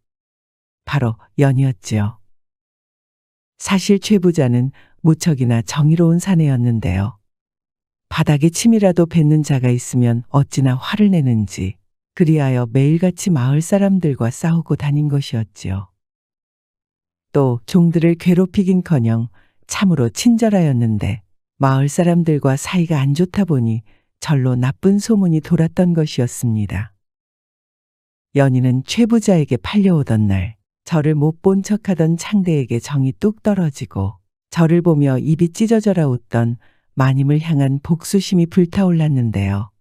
바로 연희였지요. 사실 최부자는 무척이나 정의로운 사내였는데요. 바닥에 침이라도 뱉는 자가 있으면 어찌나 화를 내는지 그리하여 매일같이 마을 사람들과 싸우고 다닌 것이었지요. 또 종들을 괴롭히긴커녕 참으로 친절하였는데 마을 사람들과 사이가 안 좋다 보니 절로 나쁜 소문이 돌았던 것이었습니다. 연희는 최부자에게 팔려오던 날 저를 못 본 척하던 창대에게 정이 뚝 떨어지고 저를 보며 입이 찢어져라 웃던 마님을 향한 복수심이 불타올랐는데요.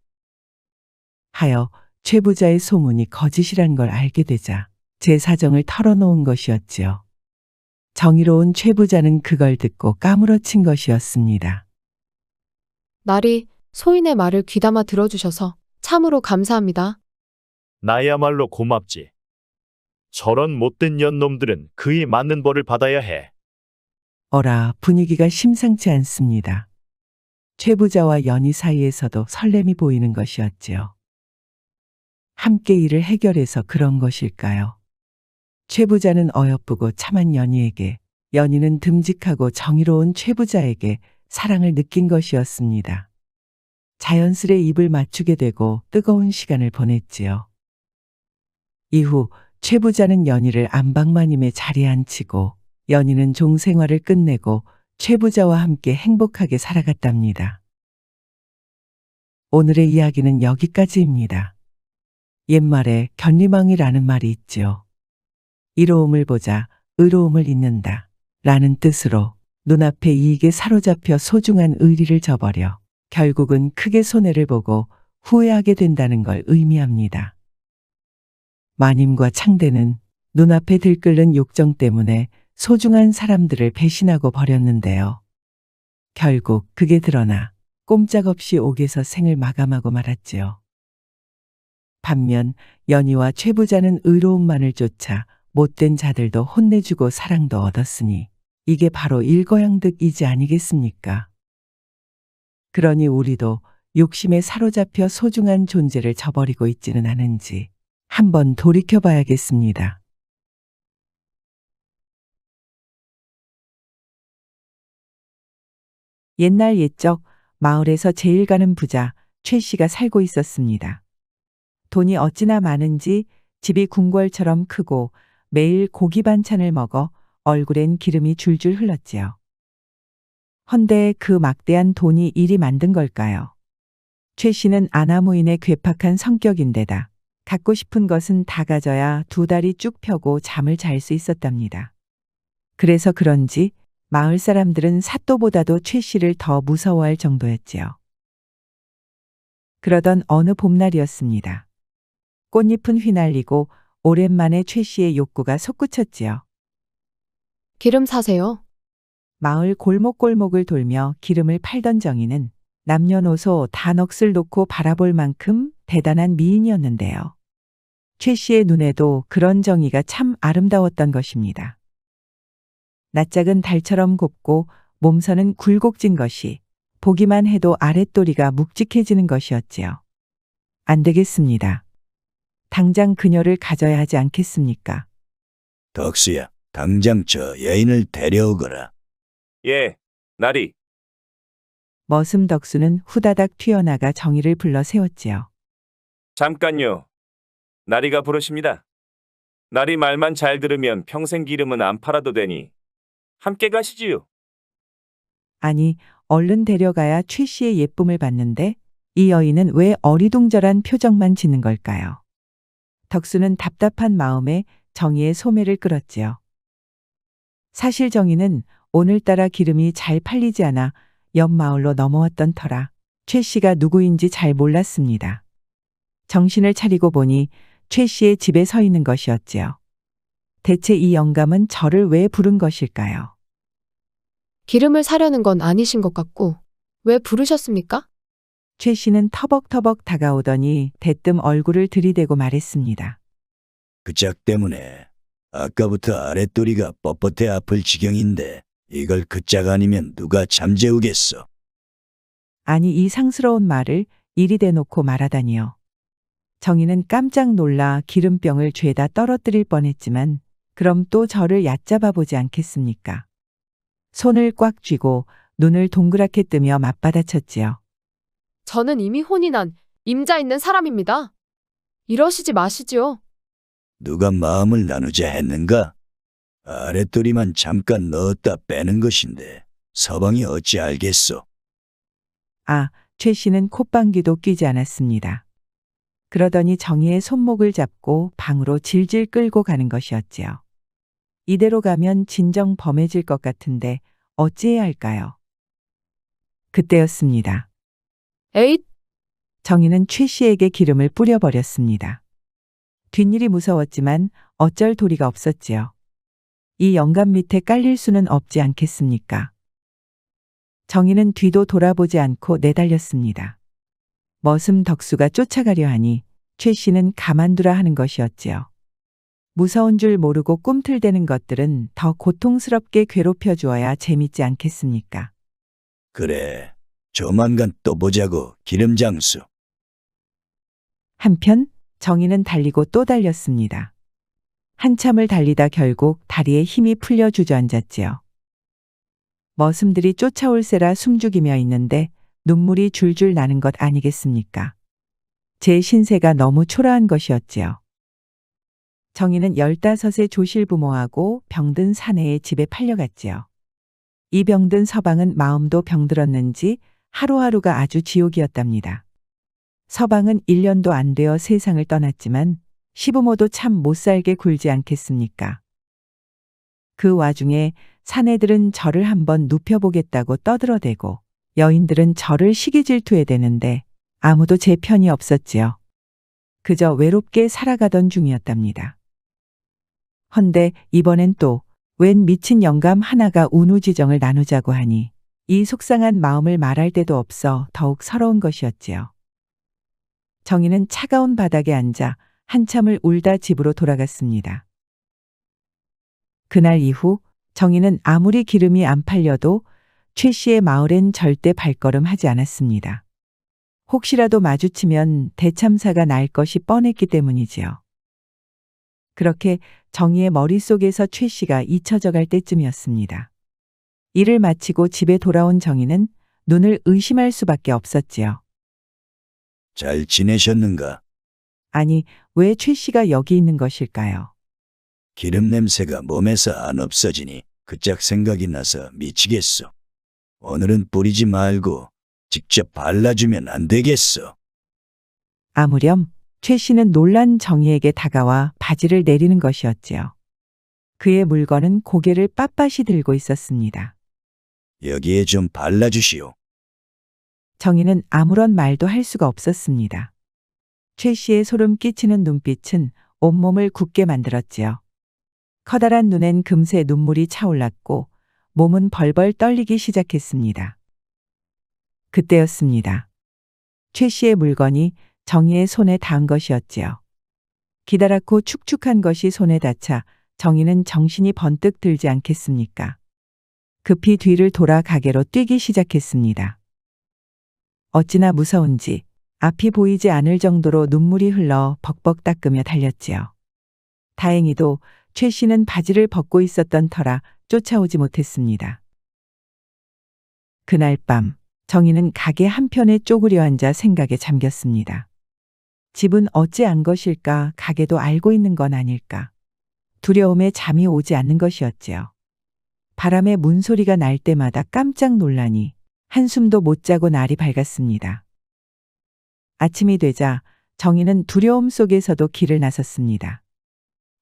하여 최부자의 소문이 거짓이란 걸 알게 되자 제 사정을 털어놓은 것이었지요. 정의로운 최부자는 그걸 듣고 까무러친 것이었습니다. 나리, 소인의 말을 귀담아 들어주셔서 참으로 감사합니다. 나야말로 고맙지. 저런 못된 년놈들은 그에 맞는 벌을 받아야 해. 어라, 분위기가 심상치 않습니다. 최부자와 연희 사이에서도 설렘이 보이는 것이었지요. 함께 일을 해결해서 그런 것일까요? 최부자는 어여쁘고 참한 연희에게, 연희는 듬직하고 정의로운 최부자에게 사랑을 느낀 것이었습니다. 자연스레 입을 맞추게 되고 뜨거운 시간을 보냈지요. 이후 최부자는 연희를 안방마님의 자리에 앉히고 연희는 종생활을 끝내고 최부자와 함께 행복하게 살아갔답니다. 오늘의 이야기는 여기까지입니다. 옛말에 견리망이라는 말이 있지요. 이로움을 보자 의로움을 잇는다 라는 뜻으로 눈앞의 이익에 사로잡혀 소중한 의리를 저버려 결국은 크게 손해를 보고 후회하게 된다는 걸 의미합니다. 마님과 창대는 눈앞에 들끓는 욕정 때문에 소중한 사람들을 배신하고 버렸는데요. 결국 그게 드러나 꼼짝없이 옥에서 생을 마감하고 말았지요. 반면 연희와 최부자는 의로움만을 쫓아 못된 자들도 혼내주고 사랑도 얻었으니 이게 바로 일거양득이지 아니겠습니까? 그러니 우리도 욕심에 사로잡혀 소중한 존재를 저버리고 있지는 않은지 한번 돌이켜봐야겠습니다. 옛날 옛적 마을에서 제일 가는 부자 최 씨가 살고 있었습니다. 돈이 어찌나 많은지 집이 궁궐처럼 크고 매일 고기 반찬을 먹어 얼굴엔 기름이 줄줄 흘렀지요. 헌데 그 막대한 돈이 이리 만든 걸까요? 최 씨는 아나무인의 괴팍한 성격인데다 갖고 싶은 것은 다 가져야 두 다리 쭉 펴고 잠을 잘 수 있었답니다. 그래서 그런지 마을 사람들은 사또보다도 최 씨를 더 무서워할 정도였지요. 그러던 어느 봄날이었습니다. 꽃잎은 휘날리고 오랜만에 최 씨의 욕구가 솟구쳤지요. 기름 사세요. 마을 골목골목을 돌며 기름을 팔던 정의는 남녀노소 다 넋을 놓고 바라볼 만큼 대단한 미인이었는데요. 최 씨의 눈에도 그런 정의가 참 아름다웠던 것입니다. 낯짝은 달처럼 곱고 몸선은 굴곡진 것이 보기만 해도 아랫도리가 묵직해지는 것이었지요. 안 되겠습니다. 당장 그녀를 가져야 하지 않겠습니까? 덕수야, 당장 저 여인을 데려오거라. 예, 나리. 머슴 덕수는 후다닥 튀어나가 정의를 불러 세웠지요. 잠깐요. 나리가 부르십니다. 나리 말만 잘 들으면 평생 기름은 안 팔아도 되니 함께 가시지요. 아니, 얼른 데려가야 최 씨의 예쁨을 받는데 이 여인은 왜 어리둥절한 표정만 짓는 걸까요? 덕수는 답답한 마음에 정의의 소매를 끌었지요. 사실 정의는 오늘따라 기름이 잘 팔리지 않아 옆 마을로 넘어왔던 터라 최 씨가 누구인지 잘 몰랐습니다. 정신을 차리고 보니 최 씨의 집에 서 있는 것이었지요. 대체 이 영감은 저를 왜 부른 것일까요? 기름을 사려는 건 아니신 것 같고 왜 부르셨습니까? 최 씨는 터벅터벅 다가오더니 대뜸 얼굴을 들이대고 말했습니다. 그 짝 때문에 아까부터 아랫도리가 뻣뻣해 아플 지경인데 이걸 그 짝 아니면 누가 잠재우겠어. 아니, 이 상스러운 말을 이리 대놓고 말하다니요. 정의는 깜짝 놀라 기름병을 죄다 떨어뜨릴 뻔했지만 그럼 또 저를 얕잡아 보지 않겠습니까? 손을 꽉 쥐고 눈을 동그랗게 뜨며 맞받아쳤지요. 저는 이미 혼이 난 임자 있는 사람입니다. 이러시지 마시지요. 누가 마음을 나누자 했는가? 아랫도리만 잠깐 넣었다 빼는 것인데 서방이 어찌 알겠소? 아, 최 씨는 콧방귀도 뀌지 않았습니다. 그러더니 정희의 손목을 잡고 방으로 질질 끌고 가는 것이었지요. 이대로 가면 진정 범해질 것 같은데 어찌해야 할까요? 그때였습니다. 에잇! 정희는 최 씨에게 기름을 뿌려버렸습니다. 뒷일이 무서웠지만 어쩔 도리가 없었지요. 이 영감 밑에 깔릴 수는 없지 않겠습니까? 정희는 뒤도 돌아보지 않고 내달렸습니다. 머슴 덕수가 쫓아가려 하니 최 씨는 가만두라 하는 것이었지요. 무서운 줄 모르고 꿈틀대는 것들은 더 고통스럽게 괴롭혀 주어야 재밌지 않겠습니까? 그래, 조만간 또 보자고 기름장수. 한편 정희는 달리고 또 달렸습니다. 한참을 달리다 결국 다리에 힘이 풀려 주저앉았지요. 머슴들이 쫓아올세라 숨죽이며 있는데 눈물이 줄줄 나는 것 아니겠습니까? 제 신세가 너무 초라한 것이었지요. 정희는 15의 조실부모하고 병든 사내의 집에 팔려갔지요. 이 병든 서방은 마음도 병들었는지 하루하루가 아주 지옥이었답니다. 서방은 1년도 안 되어 세상을 떠났지만 시부모도 참 못살게 굴지 않겠습니까? 그 와중에 사내들은 저를 한번 눕혀보겠다고 떠들어대고 여인들은 저를 시기 질투해 대는데 아무도 제 편이 없었지요. 그저 외롭게 살아가던 중이었답니다. 헌데 이번엔 또 웬 미친 영감 하나가 운우지정을 나누자고 하니 이 속상한 마음을 말할 데도 없어 더욱 서러운 것이었지요. 정희는 차가운 바닥에 앉아 한참을 울다 집으로 돌아갔습니다. 그날 이후 정희는 아무리 기름이 안 팔려도 최 씨의 마을엔 절대 발걸음하지 않았습니다. 혹시라도 마주치면 대참사가 날 것이 뻔했기 때문이지요. 그렇게 정희의 머릿속에서 최 씨가 잊혀져 갈 때쯤이었습니다. 일을 마치고 집에 돌아온 정희는 눈을 의심할 수밖에 없었지요. 잘 지내셨는가? 아니, 왜 최 씨가 여기 있는 것일까요? 기름 냄새가 몸에서 안 없어지니 그짝 생각이 나서 미치겠소. 오늘은 뿌리지 말고 직접 발라주면 안 되겠소. 아무렴 최 씨는 놀란 정희에게 다가와 바지를 내리는 것이었지요. 그의 물건은 고개를 빳빳이 들고 있었습니다. 여기에 좀 발라주시오. 정희는 아무런 말도 할 수가 없었습니다. 최 씨의 소름 끼치는 눈빛은 온몸을 굳게 만들었지요. 커다란 눈엔 금세 눈물이 차올랐고 몸은 벌벌 떨리기 시작했습니다. 그때였습니다. 최 씨의 물건이 정희의 손에 닿은 것이었지요. 기다랗고 축축한 것이 손에 닿자 정희는 정신이 번뜩 들지 않겠습니까? 급히 뒤를 돌아 가게로 뛰기 시작했습니다. 어찌나 무서운지 앞이 보이지 않을 정도로 눈물이 흘러 벅벅 닦으며 달렸지요. 다행히도 최 씨는 바지를 벗고 있었던 터라 쫓아오지 못했습니다. 그날 밤 정희는 가게 한편에 쪼그려 앉아 생각에 잠겼습니다. 집은 어찌 안 것일까? 가게도 알고 있는 건 아닐까? 두려움에 잠이 오지 않는 것이었지요. 바람에 문소리가 날 때마다 깜짝 놀라니 한숨도 못 자고 날이 밝았습니다. 아침이 되자 정희는 두려움 속에서도 길을 나섰습니다.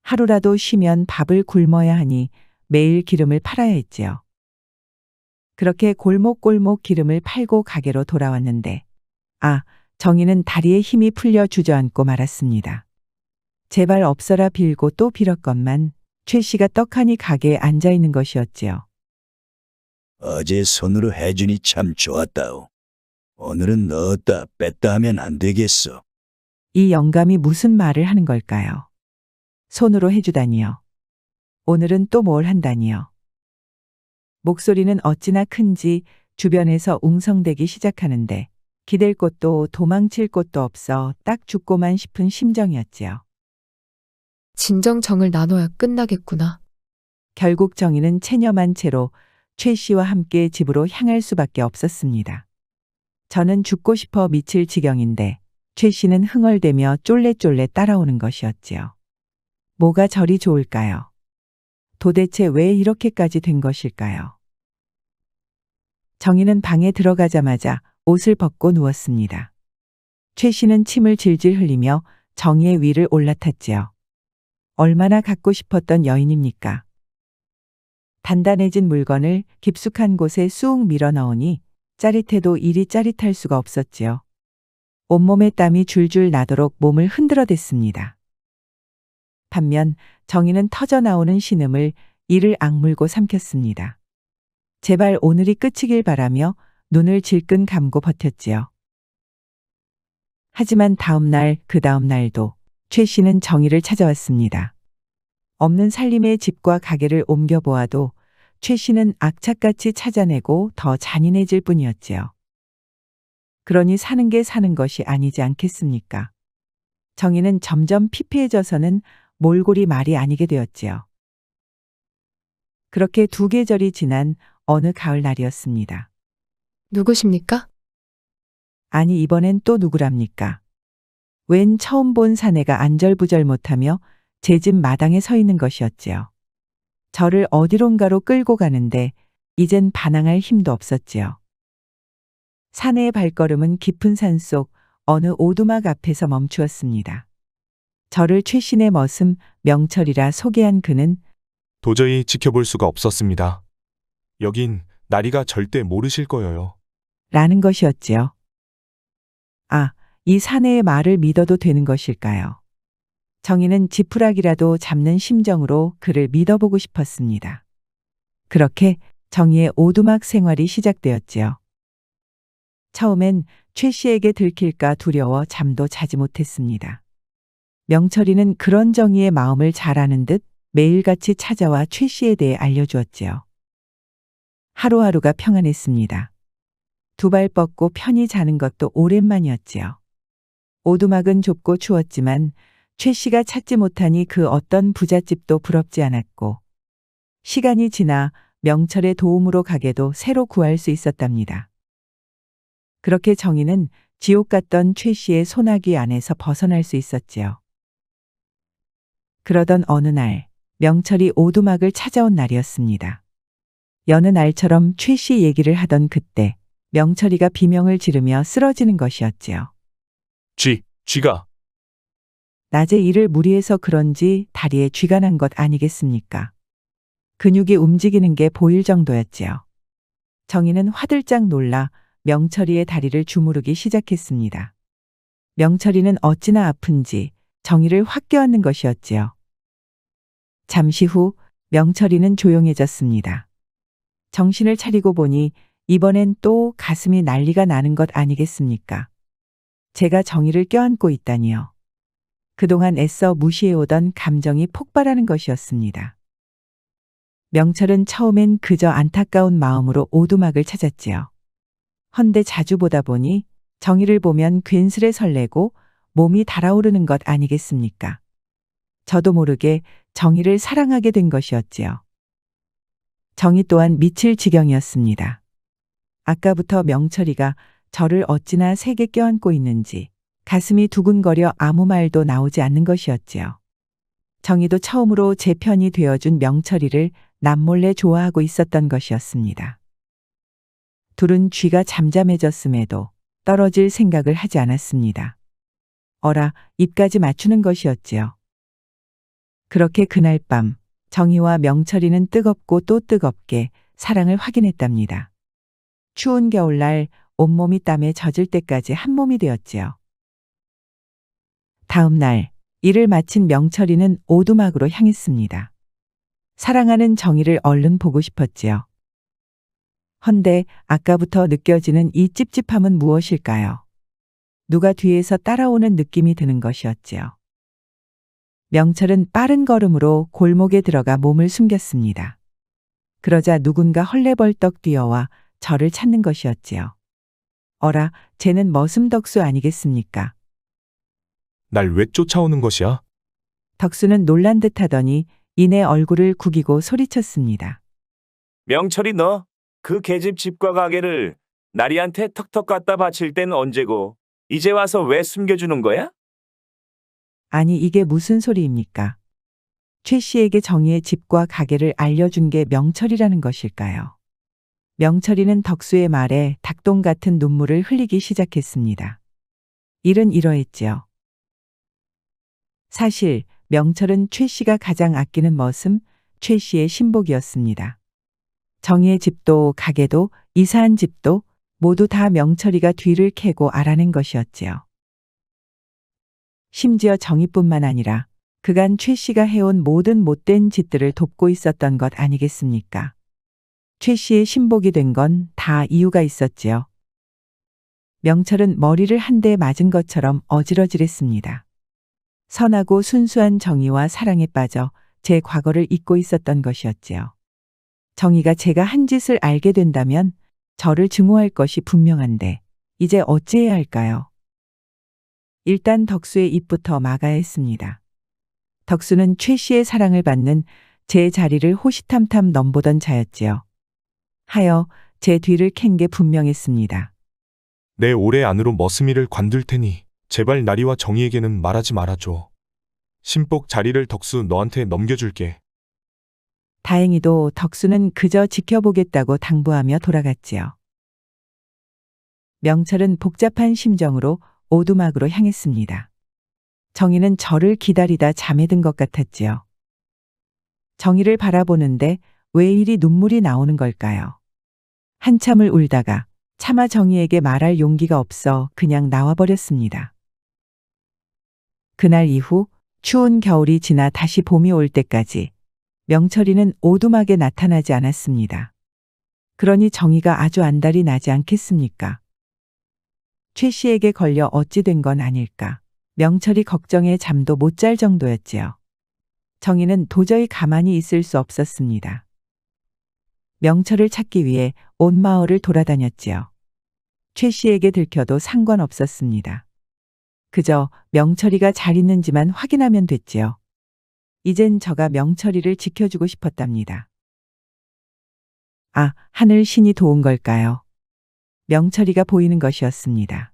하루라도 쉬면 밥을 굶어야 하니 매일 기름을 팔아야 했지요. 그렇게 골목골목 기름을 팔고 가게로 돌아왔는데 정희는 다리에 힘이 풀려 주저앉고 말았습니다. 제발 없어라 빌고 또 빌었건만 최 씨가 떡하니 가게에 앉아 있는 것이었지요. 어제 손으로 해주니 참 좋았다오. 오늘은 넣었다 뺐다 하면 안 되겠어. 이 영감이 무슨 말을 하는 걸까요? 손으로 해주다니요. 오늘은 또 뭘 한다니요. 목소리는 어찌나 큰지 주변에서 웅성대기 시작하는데 기댈 곳도 도망칠 곳도 없어 딱 죽고만 싶은 심정이었지요. 진정정을 나눠야 끝나겠구나. 결국 정희는 체념한 채로 최 씨와 함께 집으로 향할 수밖에 없었습니다. 저는 죽고 싶어 미칠 지경인데 최 씨는 흥얼대며 쫄래쫄래 따라오는 것이었지요. 뭐가 저리 좋을까요? 도대체 왜 이렇게까지 된 것일까요? 정희는 방에 들어가자마자 옷을 벗고 누웠습니다. 최 씨는 침을 질질 흘리며 정희의 위를 올라탔지요. 얼마나 갖고 싶었던 여인입니까? 단단해진 물건을 깊숙한 곳에 쑥 밀어 넣으니 짜릿해도 이리 짜릿할 수가 없었지요. 온몸에 땀이 줄줄 나도록 몸을 흔들어댔습니다. 반면 정희는 터져나오는 신음을 이를 악물고 삼켰습니다. 제발 오늘이 끝이길 바라며 눈을 질끈 감고 버텼지요. 하지만 다음 날, 그 다음 날도 최 씨는 정희를 찾아왔습니다. 없는 살림의 집과 가게를 옮겨보아도 최 씨는 악착같이 찾아내고 더 잔인해질 뿐이었지요. 그러니 사는 게 사는 것이 아니지 않겠습니까? 정희는 점점 피폐해져서는 몰골이 말이 아니게 되었지요. 그렇게 2계절이 지난 어느 가을 날이었습니다. 누구십니까? 아니 이번엔 또 누구랍니까? 웬 처음 본 사내가 안절부절 못하며 제 집 마당에 서 있는 것이었지요. 저를 어디론가로 끌고 가는데 이젠 반항할 힘도 없었지요. 사내의 발걸음은 깊은 산속 어느 오두막 앞에서 멈추었습니다. 저를 최신의 머슴 명철이라 소개한 그는 도저히 지켜볼 수가 없었습니다. 여긴 나리가 절대 모르실 거예요. 라는 것이었지요. 아, 이 사내의 말을 믿어도 되는 것일까요? 정희는 지푸라기라도 잡는 심정으로 그를 믿어보고 싶었습니다. 그렇게 정희의 오두막 생활이 시작되었지요. 처음엔 최 씨에게 들킬까 두려워 잠도 자지 못했습니다. 명철이는 그런 정희의 마음을 잘 아는 듯 매일같이 찾아와 최 씨에 대해 알려주었지요. 하루하루가 평안했습니다. 2발 뻗고 편히 자는 것도 오랜만이었지요. 오두막은 좁고 추웠지만 최 씨가 찾지 못하니 그 어떤 부잣집도 부럽지 않았고 시간이 지나 명철의 도움으로 가게도 새로 구할 수 있었답니다. 그렇게 정희는 지옥 같던 최 씨의 소나기 안에서 벗어날 수 있었지요. 그러던 어느 날 명철이 오두막을 찾아온 날이었습니다. 여느 날처럼 최 씨 얘기를 하던 그때 명철이가 비명을 지르며 쓰러지는 것이었지요. 쥐가. 낮에 일을 무리해서 그런지 다리에 쥐가 난 것 아니겠습니까? 근육이 움직이는 게 보일 정도였지요. 정희는 화들짝 놀라 명철이의 다리를 주무르기 시작했습니다. 명철이는 어찌나 아픈지 정희를 확 껴안는 것이었지요. 잠시 후 명철이는 조용해졌습니다. 정신을 차리고 보니 이번엔 또 가슴이 난리가 나는 것 아니겠습니까? 제가 정희를 껴안고 있다니요. 그동안 애써 무시해오던 감정이 폭발하는 것이었습니다. 명철은 처음엔 그저 안타까운 마음으로 오두막을 찾았지요. 헌데 자주 보다 보니 정희를 보면 괜스레 설레고 몸이 달아오르는 것 아니겠습니까? 저도 모르게 정희를 사랑하게 된 것이었지요. 정희 또한 미칠 지경이었습니다. 아까부터 명철이가 저를 어찌나 세게 껴안고 있는지 가슴이 두근거려 아무 말도 나오지 않는 것이었지요. 정희도 처음으로 제 편이 되어준 명철이를 남몰래 좋아하고 있었던 것이었습니다. 둘은 쥐가 잠잠해졌음에도 떨어질 생각을 하지 않았습니다. 어라, 입까지 맞추는 것이었지요. 그렇게 그날 밤 정희와 명철이는 뜨겁고 또 뜨겁게 사랑을 확인했답니다. 추운 겨울날 온몸이 땀에 젖을 때까지 한 몸이 되었지요. 다음 날 일을 마친 명철이는 오두막으로 향했습니다. 사랑하는 정희를 얼른 보고 싶었지요. 헌데 아까부터 느껴지는 이 찝찝함은 무엇일까요? 누가 뒤에서 따라오는 느낌이 드는 것이었지요. 명철은 빠른 걸음으로 골목에 들어가 몸을 숨겼습니다. 그러자 누군가 헐레벌떡 뛰어와 저를 찾는 것이었지요. 어라, 쟤는 머슴덕수 아니겠습니까? 날 왜 쫓아오는 것이야? 덕수는 놀란 듯 하더니 이내 얼굴을 구기고 소리쳤습니다. 명철이 너 그 계집 집과 가게를 나리한테 턱턱 갖다 바칠 땐 언제고 이제 와서 왜 숨겨주는 거야? 아니 이게 무슨 소리입니까? 최 씨에게 정희의 집과 가게를 알려준 게 명철이라는 것일까요? 명철이는 덕수의 말에 닭똥 같은 눈물을 흘리기 시작했습니다. 일은 이러했지요. 사실 명철은 최 씨가 가장 아끼는 머슴 최 씨의 신복이었습니다. 정희의 집도 가게도 이사한 집도 모두 다 명철이가 뒤를 캐고 알아낸 것이었지요. 심지어 정희뿐만 아니라 그간 최 씨가 해온 모든 못된 짓들을 돕고 있었던 것 아니겠습니까? 최 씨의 신복이 된 건 다 이유가 있었지요. 명철은 머리를 한 대 맞은 것처럼 어질어질했습니다. 선하고 순수한 정의와 사랑에 빠져 제 과거를 잊고 있었던 것이었지요. 정의가 제가 한 짓을 알게 된다면 저를 증오할 것이 분명한데 이제 어찌해야 할까요? 일단 덕수의 입부터 막아야 했습니다. 덕수는 최 씨의 사랑을 받는 제 자리를 호시탐탐 넘보던 자였지요. 하여 제 뒤를 캔 게 분명했습니다. 내 올해 안으로 머슴이를 관둘 테니 제발 나리와 정희에게는 말하지 말아줘. 신복 자리를 덕수 너한테 넘겨줄게. 다행히도 덕수는 그저 지켜보겠다고 당부하며 돌아갔지요. 명철은 복잡한 심정으로 오두막으로 향했습니다. 정희는 저를 기다리다 잠에 든 것 같았지요. 정희를 바라보는데 왜 이리 눈물이 나오는 걸까요? 한참을 울다가 차마 정희에게 말할 용기가 없어 그냥 나와버렸습니다. 그날 이후 추운 겨울이 지나 다시 봄이 올 때까지 명철이는 오두막에 나타나지 않았습니다. 그러니 정희가 아주 안달이 나지 않겠습니까? 최 씨에게 걸려 어찌 된 건 아닐까. 명철이 걱정에 잠도 못 잘 정도였지요. 정희는 도저히 가만히 있을 수 없었습니다. 명철을 찾기 위해 온 마을을 돌아다녔지요. 최 씨에게 들켜도 상관없었습니다. 그저 명철이가 잘 있는지만 확인하면 됐지요. 이젠 저가 명철이를 지켜주고 싶었답니다. 아, 하늘 신이 도운 걸까요? 명철이가 보이는 것이었습니다.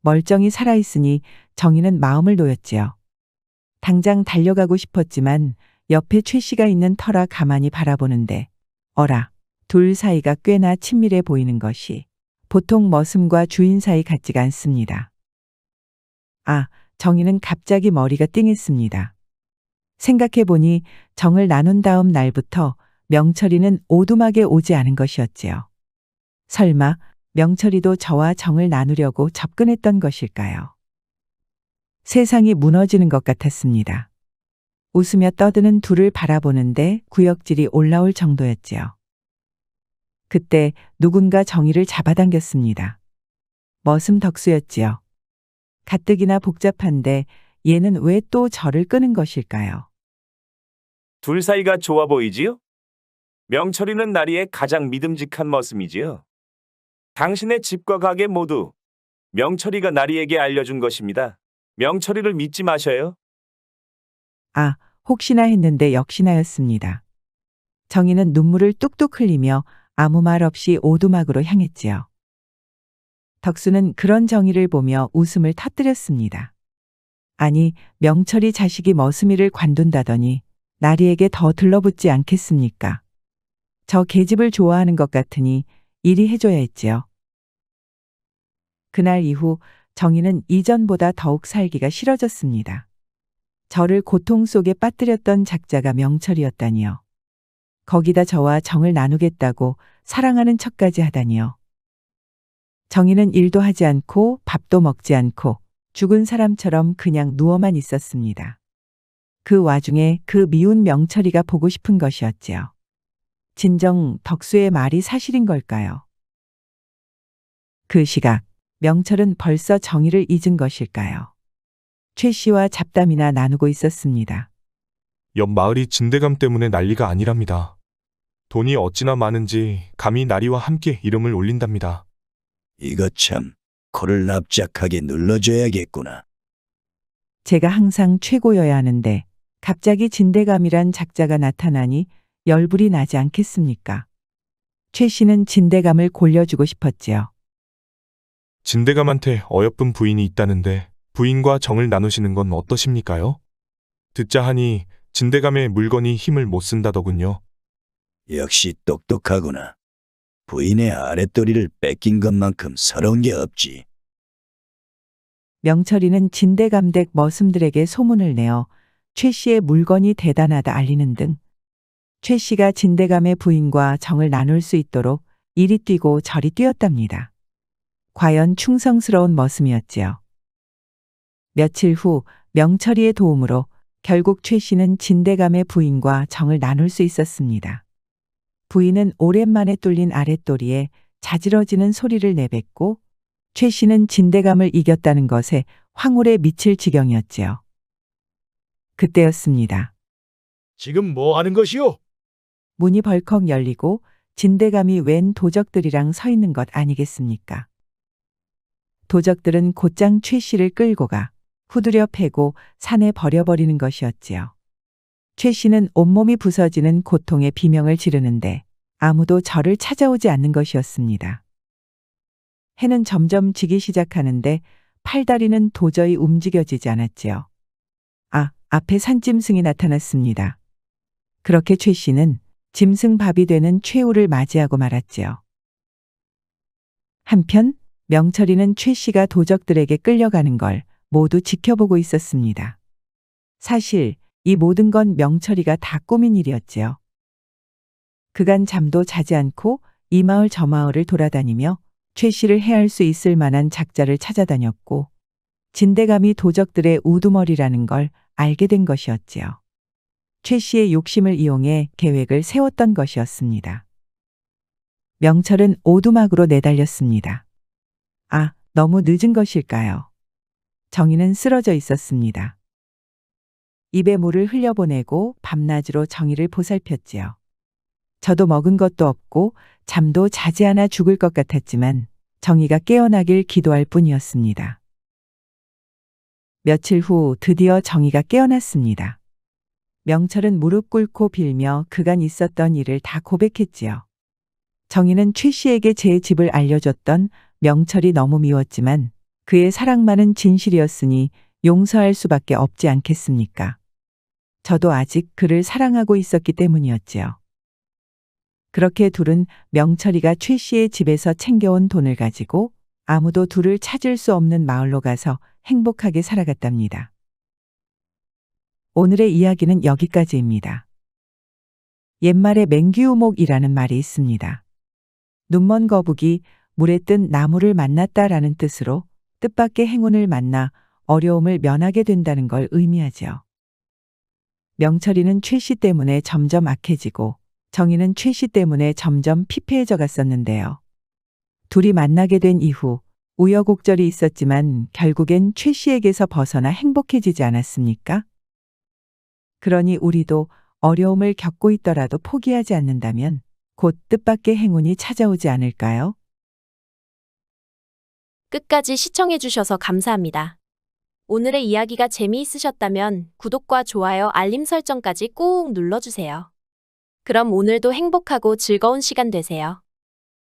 멀쩡히 살아있으니 정희는 마음을 놓였지요. 당장 달려가고 싶었지만 옆에 최 씨가 있는 터라 가만히 바라보는데 어라, 둘 사이가 꽤나 친밀해 보이는 것이 보통 머슴과 주인 사이 같지가 않습니다. 아, 정희는 갑자기 머리가 띵했습니다. 생각해보니 정을 나눈 다음 날부터 명철이는 오두막에 오지 않은 것이었지요. 설마 명철이도 저와 정을 나누려고 접근했던 것일까요? 세상이 무너지는 것 같았습니다. 웃으며 떠드는 둘을 바라보는데 구역질이 올라올 정도였지요. 그때 누군가 정희를 잡아당겼습니다. 머슴 덕수였지요. 가뜩이나 복잡한데 얘는 왜 또 저를 끄는 것일까요? 둘 사이가 좋아 보이지요? 명철이는 나리의 가장 믿음직한 머슴이지요. 당신의 집과 가게 모두 명철이가 나리에게 알려준 것입니다. 명철이를 믿지 마셔요. 아, 혹시나 했는데 역시나였습니다. 정희는 눈물을 뚝뚝 흘리며 아무 말 없이 오두막으로 향했지요. 덕수는 그런 정희를 보며 웃음을 터뜨렸습니다. 아니, 명철이 자식이 머슴이를 관둔다더니 나리에게 더 들러붙지 않겠습니까? 저 계집을 좋아하는 것 같으니 이리 해줘야 했지요. 그날 이후 정희는 이전보다 더욱 살기가 싫어졌습니다. 저를 고통 속에 빠뜨렸던 작자가 명철이었다니요. 거기다 저와 정을 나누겠다고 사랑하는 척까지 하다니요. 정희는 일도 하지 않고 밥도 먹지 않고 죽은 사람처럼 그냥 누워만 있었습니다. 그 와중에 그 미운 명철이가 보고 싶은 것이었지요. 진정 덕수의 말이 사실인 걸까요? 그 시각 명철은 벌써 정희를 잊은 것일까요? 최 씨와 잡담이나 나누고 있었습니다. 옆 마을이 진대감 때문에 난리가 아니랍니다. 돈이 어찌나 많은지 감히 나리와 함께 이름을 올린답니다. 이거 참 코를 납작하게 눌러줘야겠구나. 제가 항상 최고여야 하는데 갑자기 진대감이란 작자가 나타나니 열불이 나지 않겠습니까? 최 씨는 진대감을 골려주고 싶었지요. 진대감한테 어여쁜 부인이 있다는데 부인과 정을 나누시는 건 어떠십니까요? 듣자 하니 진대감의 물건이 힘을 못 쓴다더군요. 역시 똑똑하구나. 부인의 아랫도리를 뺏긴 것만큼 서러운 게 없지. 명철이는 진대감댁 머슴들에게 소문을 내어 최 씨의 물건이 대단하다 알리는 등 최 씨가 진대감의 부인과 정을 나눌 수 있도록 이리 뛰고 저리 뛰었답니다. 과연 충성스러운 머슴이었지요. 며칠 후 명철이의 도움으로 결국 최 씨는 진대감의 부인과 정을 나눌 수 있었습니다. 부인은 오랜만에 뚫린 아랫도리에 자지러지는 소리를 내뱉고 최 씨는 진대감을 이겼다는 것에 황홀에 미칠 지경이었지요. 그때였습니다. 지금 뭐 하는 것이오? 문이 벌컥 열리고 진대감이 웬 도적들이랑 서 있는 것 아니겠습니까? 도적들은 곧장 최 씨를 끌고 가 후드려 패고 산에 버려버리는 것이었지요. 최 씨는 온몸이 부서지는 고통의 비명을 지르는데 아무도 저를 찾아오지 않는 것이었습니다. 해는 점점 지기 시작하는데 팔다리는 도저히 움직여지지 않았지요. 앞에 산짐승이 나타났습니다. 그렇게 최 씨는 짐승밥이 되는 최후를 맞이하고 말았지요. 한편 명철이는 최 씨가 도적들에게 끌려가는 걸 모두 지켜보고 있었습니다. 사실 이 모든 건 명철이가 다 꾸민 일이었지요. 그간 잠도 자지 않고 이 마을 저 마을을 돌아다니며 최 씨를 해할 수 있을 만한 작자를 찾아다녔고 진대감이 도적들의 우두머리라는 걸 알게 된 것이었지요. 최 씨의 욕심을 이용해 계획을 세웠던 것이었습니다. 명철은 오두막으로 내달렸습니다. 너무 늦은 것일까요? 정희는 쓰러져 있었습니다. 입에 물을 흘려보내고 밤낮으로 정희를 보살폈지요. 저도 먹은 것도 없고 잠도 자지 않아 죽을 것 같았지만 정희가 깨어나길 기도할 뿐이었습니다. 며칠 후 드디어 정희가 깨어났습니다. 명철은 무릎 꿇고 빌며 그간 있었던 일을 다 고백했지요. 정희는 최 씨에게 제 집을 알려줬던 명철이 너무 미웠지만 그의 사랑만은 진실이었으니 용서할 수밖에 없지 않겠습니까? 저도 아직 그를 사랑하고 있었기 때문이었지요. 그렇게 둘은 명철이가 최 씨의 집에서 챙겨온 돈을 가지고 아무도 둘을 찾을 수 없는 마을로 가서 행복하게 살아갔답니다. 오늘의 이야기는 여기까지입니다. 옛말에 맹귀우목이라는 말이 있습니다. 눈먼 거북이 물에 뜬 나무를 만났다라는 뜻으로 뜻밖의 행운을 만나 어려움을 면하게 된다는 걸 의미하지요. 명철이는 최 씨 때문에 점점 악해지고 정희는 최 씨 때문에 점점 피폐해져 갔었는데요. 둘이 만나게 된 이후 우여곡절이 있었지만 결국엔 최 씨에게서 벗어나 행복해지지 않았습니까? 그러니 우리도 어려움을 겪고 있더라도 포기하지 않는다면 곧 뜻밖의 행운이 찾아오지 않을까요? 끝까지 시청해주셔서 감사합니다. 오늘의 이야기가 재미있으셨다면 구독과 좋아요, 알림 설정까지 꾹 눌러주세요. 그럼 오늘도 행복하고 즐거운 시간 되세요.